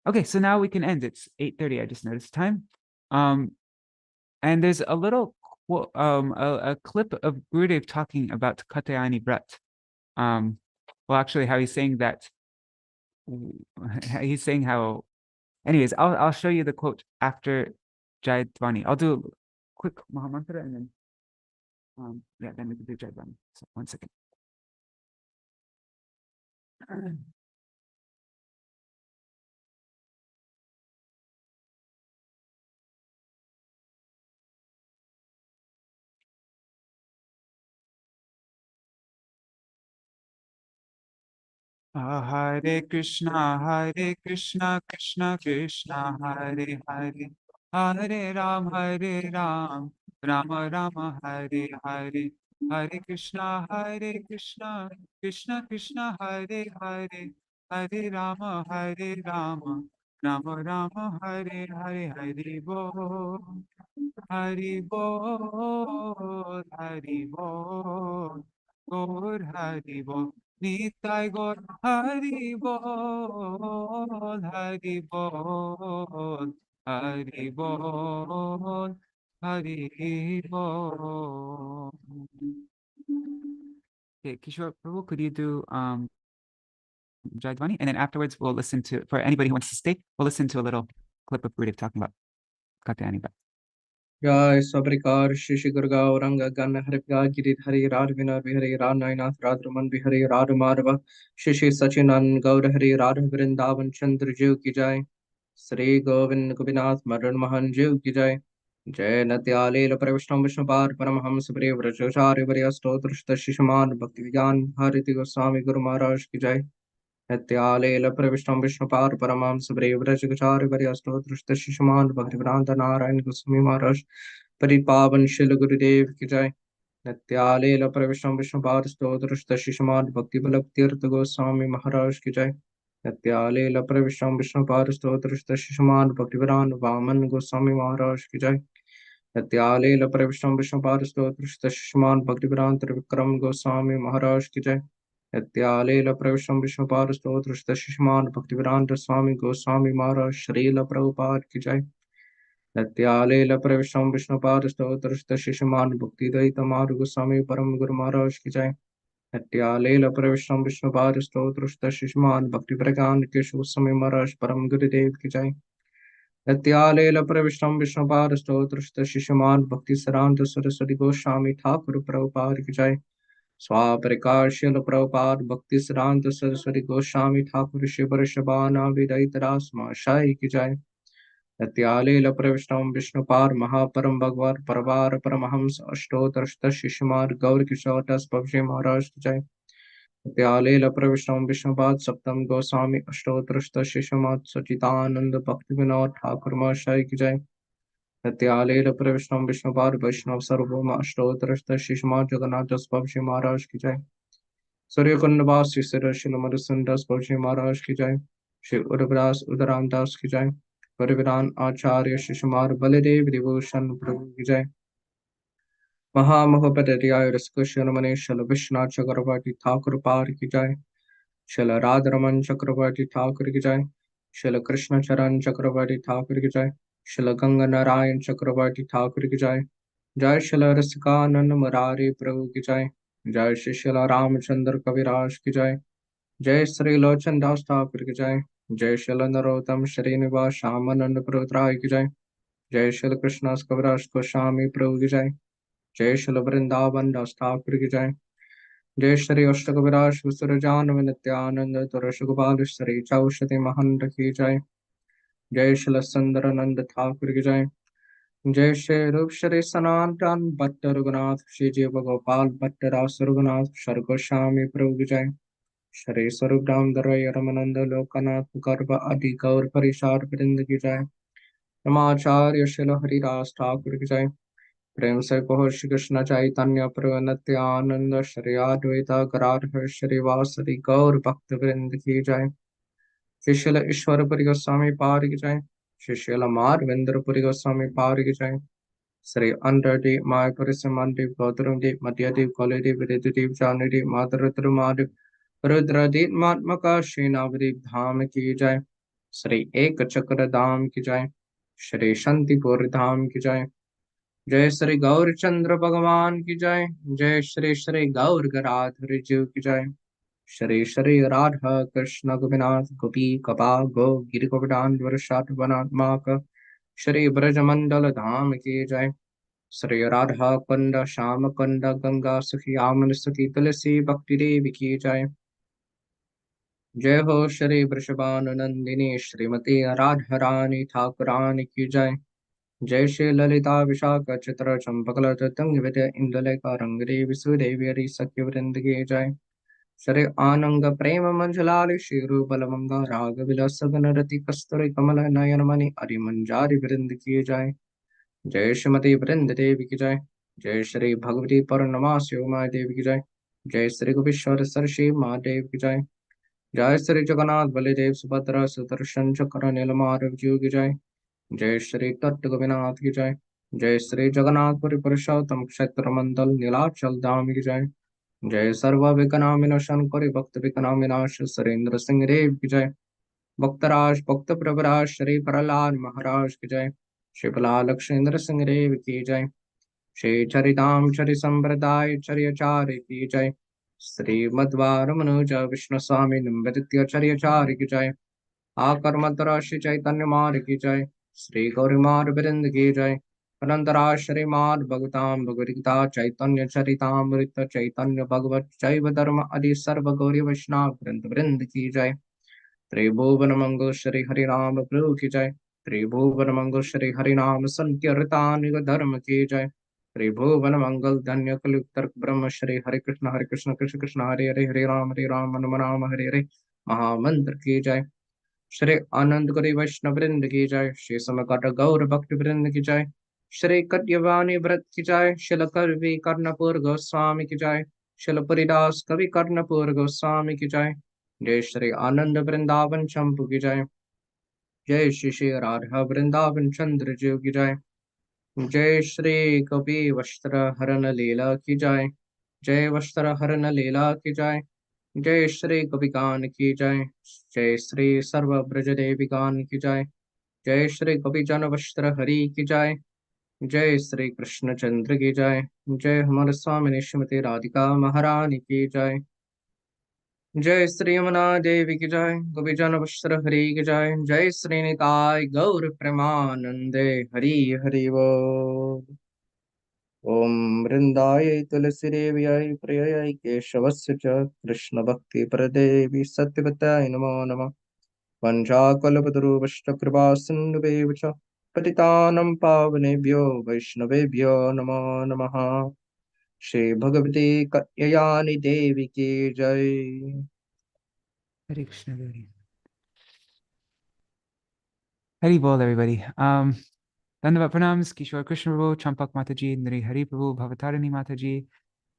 [SPEAKER 1] Okay, so now we can end. It's 8:30. I just noticed the time. And there's a little a clip of Gurudev talking about Katyayani Vrat. Well, actually, how he's saying that he's saying how. Anyways, I'll show you the quote after Jayadvani. I'll do a quick Mahamantra and then yeah, then we can do Jayadvani. So 1 second. Hare Krishna, Krishna Krishna, Hare Hare, Hare Ram, Rama Rama, Hare Hare, Hare Krishna, Krishna Krishna, Hare Hare, Hare Rama, Rama Rama, Hare Hare, Hare Bo. Hari Bol, Hari Bol, Gaur Hari Bol, Nitai Gaur Hari Bol, Hari Bol, Hari Bol, Hari Bol. Okay, Kishore Prabhu, could you do Jayadvani? And then afterwards, we'll listen to, for anybody who wants to stay, we'll listen to a little clip of Gurudev talking about Katyayani.
[SPEAKER 2] जय सब्रिकार श्री श्री गुरु गौरंग गण हरि गिरिधरि राज winner बिहरि राज नयनाथ राज रमन बिहरि राज माधव श्री श्री सचिनंद गौर हरि राध वृंदावन चंद्र जीव की जय। श्री गोविंद गोपीनाथ मरण मोहन जीव की जय। जय नत्यालील प्रविष्णु विष्णुपाद परमहंस प्रिय व्रजोचार्य वर्य स्तोत्र शिशुमान भक्ति विज्ञान भारती गोस्वामी गुरु महाराज की जय। नत्यालील प्रविष्णु विष्णुपाद परमहंस प्रिय व्रजोचार्य वर्य स्तोत्र शिशुमान भक्ति वेदांत नारायण गोस्वामी महाराज परिपावन शिल गुरुदेव की जय। नत्यालील प्रविष्णु विष्णुपाद स्तोत्र शिशुमान भक्ति बल तीर्थ गोस्वामी महाराज की जय। नत्यालील प्रविष्णु विष्णुपाद स्तोत्र शिशुमान भक्ति वेदांत वामन गोस्वामी महाराज की जय। नत्यालील प्रविष्णु विष्णुपाद स्तोत्र शिशुमान भक्ति वेदांत विक्रम गोस्वामी महाराज की जय। नत्यालील प्रविष्णु विष्णुपाद स्तोत्र शिशुमान भक्ति वेदांत स्वामी गोस्वामी महाराज श्रील प्रभुपाद की जय। नत्यालील प्रविष्णु विष्णुपाद स्तोत्र शिशुमान भक्ति द्वैत मार्ग गोस्वामी परम गुरु महाराज की जय। नत्यालील प्रविष्णु विष्णुपाद स्तोत्र शिशुमान भक्ति प्रज्ञान केशव गोस्वामी महाराज परम गुरुदेव की जय। नत्यालील प्रविष्णु विष्णुपाद स्तोत्र शिशुमान भक्ति सरांत सरस्वती गोस्वामी ठाकुर प्रभुपाद की जय। स्वापरिकाशील प्रभुपाद भक्ति सरांत सरस्वती गोस्वामी ठाकुर शिव शबाना विदयित रासमाशाई की जय। नत्यालील प्रविष्णु विष्णुपाद महापरम भगवान परवार परमहंस अष्टोत्तर शिशुमार गौर किशोर दास पबजी महाराज की जय। नत्यालील प्रविष्णु विष्णुपाद सप्तम गोस्वामी अष्टोत्तर शिशुमात सचितानंद भक्ति विनोद ठाकुर महाशय की जय। नत्यालील प्रविष्णु विष्णुपाद वैष्णव सर्वभौम अष्टोत्तर शिशुमात जगन्नाथ दास पबजी महाराज की जय। सूर्य कुंडवास श्री शिल मधुसूदन दास पबजी महाराज की जय। श्री उर्वदास उदराम दास की जय। परिविरान आचार्य शिशुमार बलदेव विभूषण प्रभु की जय। महामहोपध्याय रसकुशल शल विश्वनाथ चक्रवर्ती ठाकुर पार की जय। शल राधरमन चक्रवर्ती ठाकुर की जय। शल कृष्ण चरण चक्रवर्ती ठाकुर की जय। शल गंगा नारायण चक्रवर्ती ठाकुर की जय। जय शल रसिकानंद मुरारी प्रभु की जय। जय श्री शल रामचंद्र कविराज की जय। जय श्री लोचन दास ठाकुर की जय। जय शल नरोत्तम श्रीनिवास श्यामानंद प्रभुत्राय की जय। जय श्री कृष्ण कविराज गोस्वामी प्रभु की जय। जय श्री वृंदावन दास ठाकुर की जय। जय श्री अष्टकविराज सुरजान नित्यानंद तुरस गोपाल श्री चौषधि महंत की जय। जय श्री सुंदरानंद ठाकुर की जय। जय श्री रूप श्री सनातन भट्ट रघुनाथ श्री जीव गोपाल भट्ट रास रघुनाथ सर गोस्वामी प्रभु की जय। श्री स्वरूप दामोदर रमानंद लोकनाथ गर्भ आदि गौर परिसार वृंद की जय। नमाचार्य शिल हरिदास ठाकुर की जय। प्रेम से कहो श्री कृष्ण चैतन्य प्रभु नित्यानंद श्री अद्वैत गदाधर श्रीवासदि गौर भक्त वृंद की जय। श्री शिल ईश्वरपुरी गोस्वामी पार की जय। श्री शिल माधवेंद्रपुरी गोस्वामी पार की जय। श्री अंडरदीप मायपुर सिमंदीप गौतमदीप मध्यदीप कौलदीप विद्युदीप जानदीप मातृ माधव रुद्रदीप मात्मका श्री नवदीप धाम की जय। श्री एक चक्र धाम की जय। श्री शांतिपुर धाम की जय। जय श्री गौरचंद्र भगवान की जय। जय श्री श्री गौर गदाधर जीव की जय। Shri Shri Radha Krishna Gopinath Gopi Kapa Go Giri Govardhan Varashat Vanatmaka Shri Brajamandala Dham Ki Jai Shri Radha Kunda Shama Kunda Ganga Sakhi Aman Sakhi Tulasi Bhakti Devi Ki Jai जय हो श्री वृषभानुनंदिनी श्रीमती राधा रानी ठाकुरानी की जय जय श्री ललिता विशाख चित्र चंपकल तंग विद्या इंदुलेखा रंगरी विश्वदेवी हरि सख्य वृंद की जय श्री आनंद प्रेम मंजलाल श्री रूपल मंगा राग विलास रति कस्तूरी कमल नयन मणि अरिमंजारी वृंद की जय जय श्रीमती वृंद देवी की जय जय श्री भगवती पूर्णमासी उमा देवी की जय जय श्री गोपीश्वर सरशी महादेव की जय जय श्री जगन्नाथ बलदेव सुभद्रा सुदर्शन चक्र नीलमार्ग जीव की जय जय श्री तत्व गोपीनाथ की जय जय श्री जगन्नाथपुरी पुरुषोत्तम क्षेत्र मंडल नीलाचल धाम की जय जय सर्व विघ्न विनाशन करि भक्त विघ्न विनाश सुरेंद्र सिंह देव की जय भक्तराज भक्त प्रभराज श्री प्रहलाद महाराज की जय शिवला लक्ष्मेंद्र सिंह देव की जय श्री चरिताम चरि संप्रदाय चर्यचार्य की जय श्रीमद्वारमनुज विष्णु स्वामी निम्बदित्य चर्यचार्य की जय आकर्मतरा श्री चैतन्य मार्ग की जय श्री गौरीमार वृंद की जय अनंतरा श्रीमाद भगवताम भगवद्गीता चैतन्य चरितामृत चैतन्य भगवत जैव धर्म आदि सर्व गौरी वैष्णव वृंद वृंद की जय त्रिभुवन मंगल श्री हरिनाम प्रभु की जय त्रिभुवन मंगल श्री हरिनाम संकीर्तन धर्म की जय त्रिभुवन मंगल धन्य कलुतर ब्रह्म श्री हरे कृष्ण कृष्ण कृष्ण हरे हरे हरे राम मनम राम हरे हरे महामंत्र की जय श्री आनंद गिरि वैष्णव वृंद की जय श्री समकट गौर भक्त वृंद की जय श्री कट्यवाणी व्रत की जय शिल कवि कर्णपुर गोस्वामी की जय शिल पुरीदास कवि कर्णपुर गोस्वामी की जय जय श्री आनंद वृंदावन चंपू की जय जय श्री श्री राधा वृंदावन चंद्र जीव की जय जय श्री कपि वस्त्र हरण लीला की जय जय वस्त्र हरण लीला की जय जय श्री कपिकान की जय जय श्री सर्व ब्रज देवी गान की जय जय श्री कपि जन वस्त्र हरि की जय जय श्री कृष्ण चंद्र की जय जय हमारे स्वामी श्रीमती राधिका महारानी की जय जय श्री यमुना देवी की जय कपि जन वस्त्र हरि की जय जय श्री निताय गौर प्रेमानंदे हरि हरि बोल ओम वृंदाय तुलसी देव्याय प्रियाय केशवस्य च कृष्ण भक्ति प्रदेवी सत्यवत्याय नमो नमः वंशाकल्पतरुभ्यश्च कृपा सिन्धुभ्येव च पतितानं पावनेभ्यो वैष्णवेभ्यो नमो नमः श्री भगवती कत्यायनी देवी की जय
[SPEAKER 1] Hare Krishna, Hari. Hari Bol, everybody. Dandavat Pranams, Kishore Krishna Prabhu, Champak Mataji, Nri Hari Prabhu, Bhavatarani Mataji,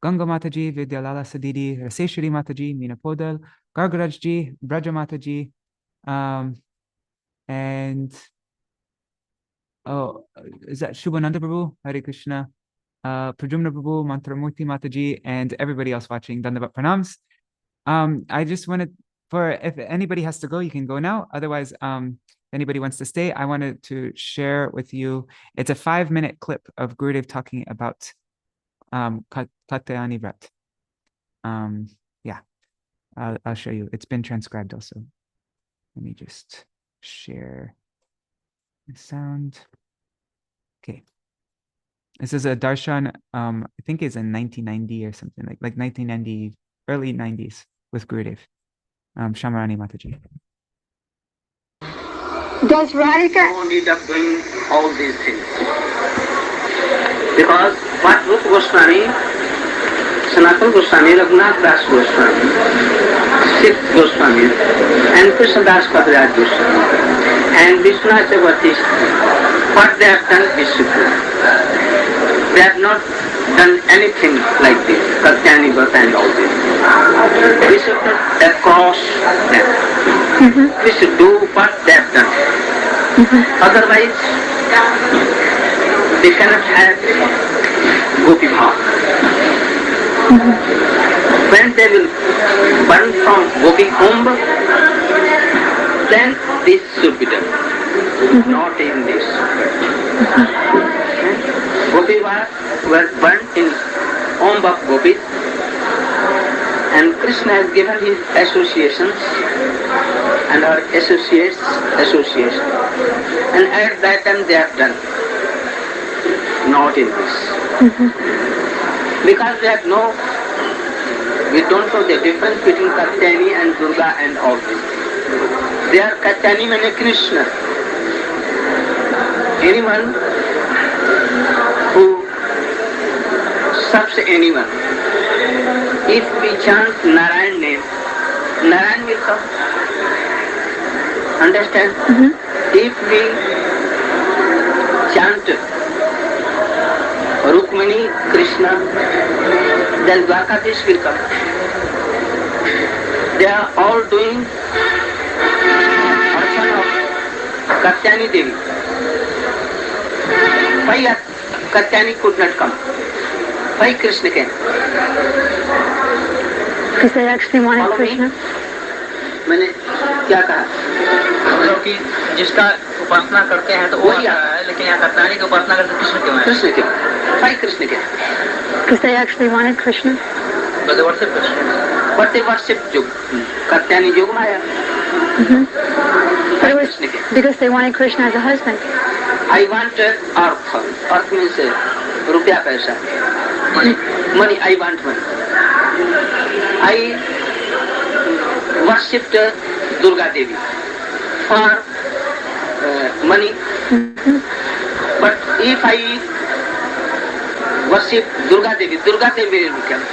[SPEAKER 1] Ganga Mataji, Vidyalala Sadidi, Raseshwari Mataji, Meena Podal, Gargaraj Ji, Braja Mataji, and is that Shubhananda Prabhu, Hare Krishna, Prajumna Prabhu, Mantramurti Mataji, and everybody else watching. Dandavat Pranams. I just wanted, if anybody has to go, you can go now. Otherwise, if anybody wants to stay, I wanted to share with you, it's a 5-minute clip of Gurudev talking about Katyayani Vrat. Yeah, I'll show you. It's been transcribed also. Let me just share the sound. Okay. This is a darshan, I think it's in 1990 or something, like 1990, early 90s with Gurudev. Shamarani Mataji.
[SPEAKER 3] Does Radhika
[SPEAKER 4] no need of doing all these things? Because what Rupa Goswami, Sanatana Goswami, Raghunath Das Goswami, Sikh Goswami, and Krishnadas Kaviraj Goswami, and Vishwanath Chakravarti, what they have done is super. They have not done anything like this, Katyayani Vrat and all this. We should not across them. We should do what they have done. Otherwise, they cannot have Gopi Bhav. When they will burn from Gopi Kumbh, then this should be done. Not in this. Gopi Bhav were burnt in Om of Gopis. And Krishna has given his associations and our associates association. And at that time they have done. Not in this. Because we don't know the difference between Katyani and Durga and all this. They are Katyani means Krishna. Anyone who serves anyone, if we chant Narayan name, Narayan will come. Understand? If we chant Rukmini, Krishna, then Dwarkadish will come. They are all doing archana of Katyani Devi. Why Katyani could not come? Why Krishna came?
[SPEAKER 3] Because they actually wanted Krishna.
[SPEAKER 4] मैंने क्या कहा?
[SPEAKER 5] हम लोग की जिसका उपासना करते हैं तो वो आता है, लेकिन यहाँ कत्यानी की उपासना करते कृष्ण क्यों है?
[SPEAKER 4] कृष्ण क्यों? Why Krishna came?
[SPEAKER 3] Because they actually wanted Krishna.
[SPEAKER 5] But they worship Krishna.
[SPEAKER 4] But they worship Katyani Yog Maya.
[SPEAKER 3] But it was because they wanted Krishna as a husband.
[SPEAKER 4] I want earth. Earth means rupya paisa. Money. I want money. I worshipped Durga Devi for money. But if I worship Durga Devi will come.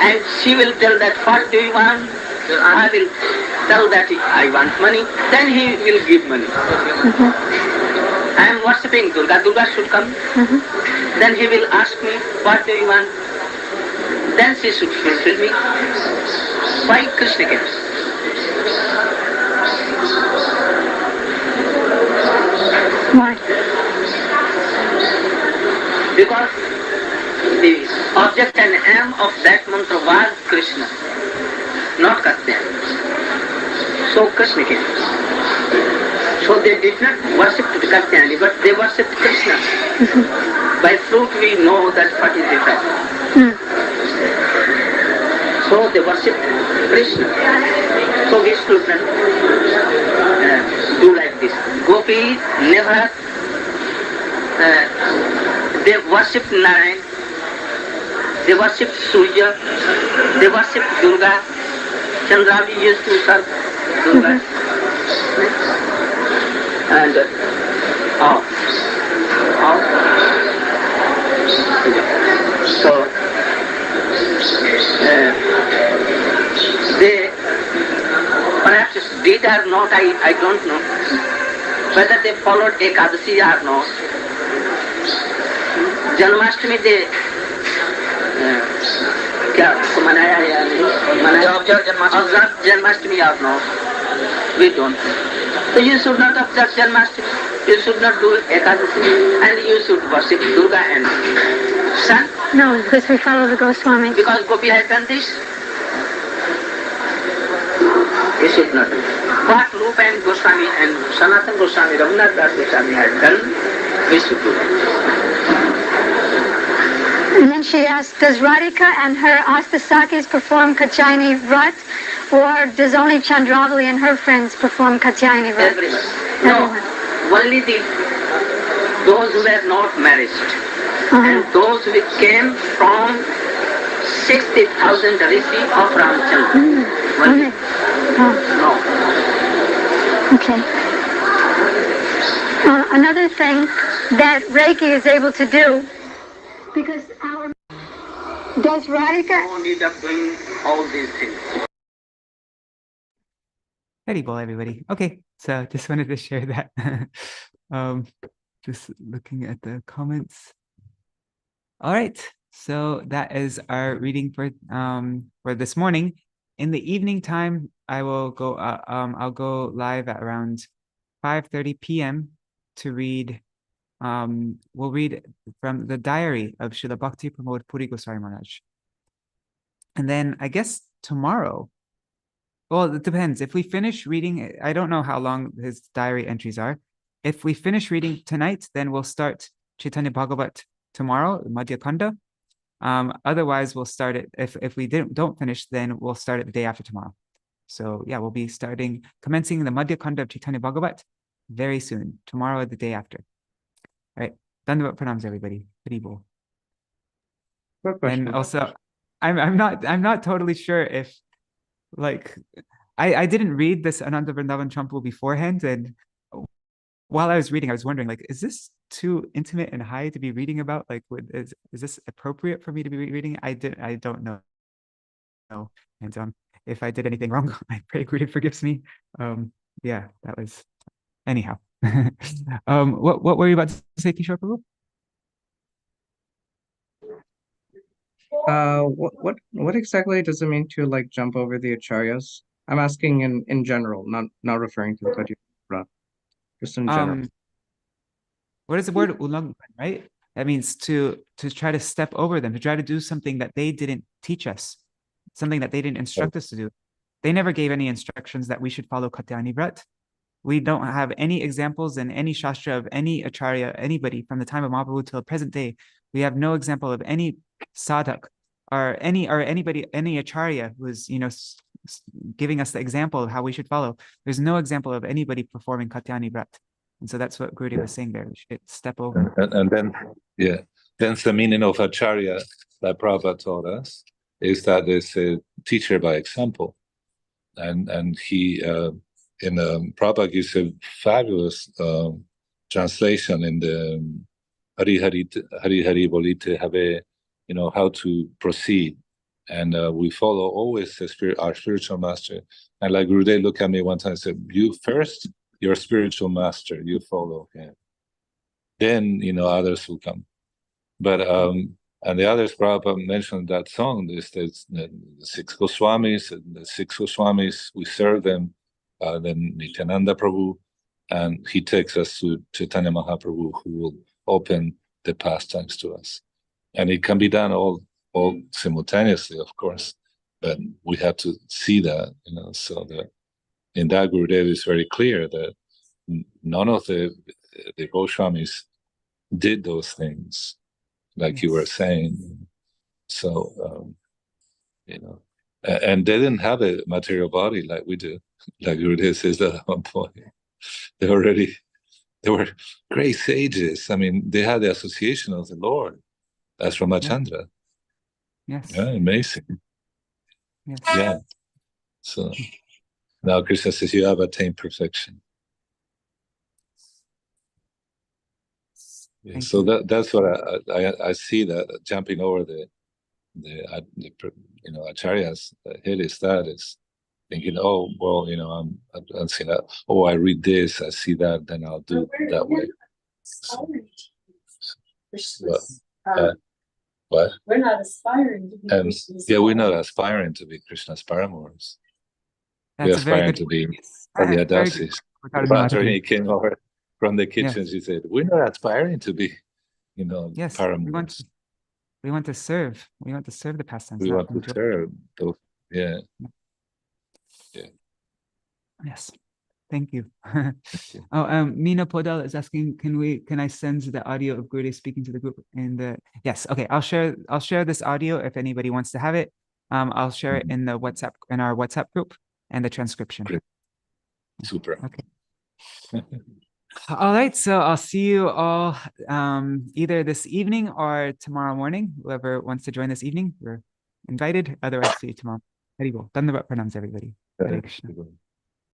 [SPEAKER 4] And she will tell that what do you want? I will tell that I want money. Then he will give money. I am worshipping Durga. Durga should come. Then he will ask me, what do you want? Then she should fulfill me. Why Krishna came?
[SPEAKER 3] Why?
[SPEAKER 4] Because the object and aim of that mantra was Krishna, not Katyani. So Krishna came. So they did not worship Katyani, but they worshipped Krishna. By fruit we know that what is different. So they worshipped Krishna. So we should do like this. Gopīs never, they worshipped Narayan, they worshipped Surya, they worshipped Durga. Chandravi used to serve Durga. And so they perhaps did or not, I don't know. Whether they followed Ekadasi or not. Janmashtami they क्या उसको मनाया या नहीं मनाया? Observe Janmashtami or not? We don't. So you should not observe Janmashtami. You should not do Ekadasi, and you should worship Durga and Sun.
[SPEAKER 3] No, because we follow the Goswami.
[SPEAKER 4] Because Gopi has done this. You should not do. What Rupa and Goswami and Sanatana Goswami, Raghunath Das Goswami had done, we should do that.
[SPEAKER 3] And then she asked, does Radhika and her Astasakis perform Katyayani Vrat, or does only Chandravali and her friends perform Katyayani Vrat?
[SPEAKER 4] Everyone. No, only those who were not married. And those who came from 60,000 rishi of Ramchandra.
[SPEAKER 3] Okay.
[SPEAKER 4] No.
[SPEAKER 3] Okay. Another thing that Reiki is able to do, because does Radhika...
[SPEAKER 4] No need of doing all these things.
[SPEAKER 1] Very well, everybody. Okay, so just wanted to share that. Just looking at the comments. All right, so that is our reading for this morning. In the evening time, I will go. I'll go live at around 5:30 p.m. to read. We'll read from the diary of Śrīla Bhakti Pramod Puri Goswami Maharaj. And then I guess tomorrow, well, it depends. If we finish reading, I don't know how long his diary entries are. If we finish reading tonight, then we'll start Chaitanya Bhagavat tomorrow, Madhya Kanda. Otherwise, we'll start it. If we don't finish, then we'll start it the day after tomorrow. So yeah, we'll be commencing the Madhya Khanda of Chaitanya Bhagavat very soon. Tomorrow or the day after. All right. Dandavat pranams, everybody. Hari bol.
[SPEAKER 2] Quick question.
[SPEAKER 1] And also, I'm not totally sure if, like, I didn't read this Ānanda-vṛndāvana-campū beforehand, and while I was reading, I was wondering, like, is this too intimate and high to be reading about? Like, is this appropriate for me to be reading? I don't know. And if I did anything wrong, I pray Guru forgives me. Yeah, that was anyhow. What were you about to say, Kishore Prabhu?
[SPEAKER 2] What exactly does it mean to like jump over the acharyas? I'm asking in general, not referring to the Kadya, just in general.
[SPEAKER 1] What is the word ulanghan, right? That means to try to step over them, to try to do something that they didn't teach us, something that they didn't instruct us to do. They never gave any instructions that we should follow Katyani Vrat. We don't have any examples in any shastra of any acharya, anybody from the time of Mahaprabhu till present day. We have no example of any sadhak or anybody, any acharya who's, giving us the example of how we should follow. There's no example of anybody performing Katyani Vrat. And so that's what Gurudev was saying there. We should step over.
[SPEAKER 6] And then the meaning of acharya that Prabhupada taught us is that it's a teacher by example. And he, Prabhupada gives a fabulous translation in the Hari Hari Bolite Have, how to proceed. And we follow always our spiritual master. And like Gurudev looked at me one time and said, you first, your spiritual master, you follow him. Then, others will come. But, and the others, Prabhupada mentioned that song, the 6 Goswamis, and the 6 Goswamis, we serve them, then Nityananda Prabhu, and he takes us to Chaitanya Mahaprabhu, who will open the pastimes to us. And it can be done all simultaneously, of course, but we have to see that, so that in that Gurudev is very clear that none of the Goswamis did those things, like you were saying. So, and they didn't have a material body like we do, like Gurudev says that at one point. They were great sages. I mean, they had the association of the Lord. That's from Ramachandra.
[SPEAKER 1] Yes.
[SPEAKER 6] Yeah, amazing.
[SPEAKER 1] Yes.
[SPEAKER 6] Yeah. So now Krishna says you have attained perfection. Yeah, so that's what I see, that jumping over the acharyas head is thinking, oh well, I'm seeing that. Oh, I read this, I see that, then I'll do it that way. What?
[SPEAKER 7] We're not aspiring to be Krishna's.
[SPEAKER 6] Yeah, we're not aspiring to be Krishna's paramours. We're aspiring to be Adyasis. He came over from the kitchen. She said, "We're not aspiring to be, paramours.
[SPEAKER 1] We want to serve. We want to serve the pastimes.
[SPEAKER 6] We want to serve. Yeah.
[SPEAKER 1] Yes. Thank you. Oh, Mina Podal is asking, can I send the audio of Gurudev speaking to the group yes, okay, I'll share this audio if anybody wants to have it. I'll share it in our WhatsApp group and the transcription.
[SPEAKER 6] Great. Super.
[SPEAKER 1] Okay. All right, so I'll see you all either this evening or tomorrow morning. Whoever wants to join this evening, you're invited. Otherwise, see you tomorrow. Hari bol. Dandavat pranams, everybody. Hare Krishna.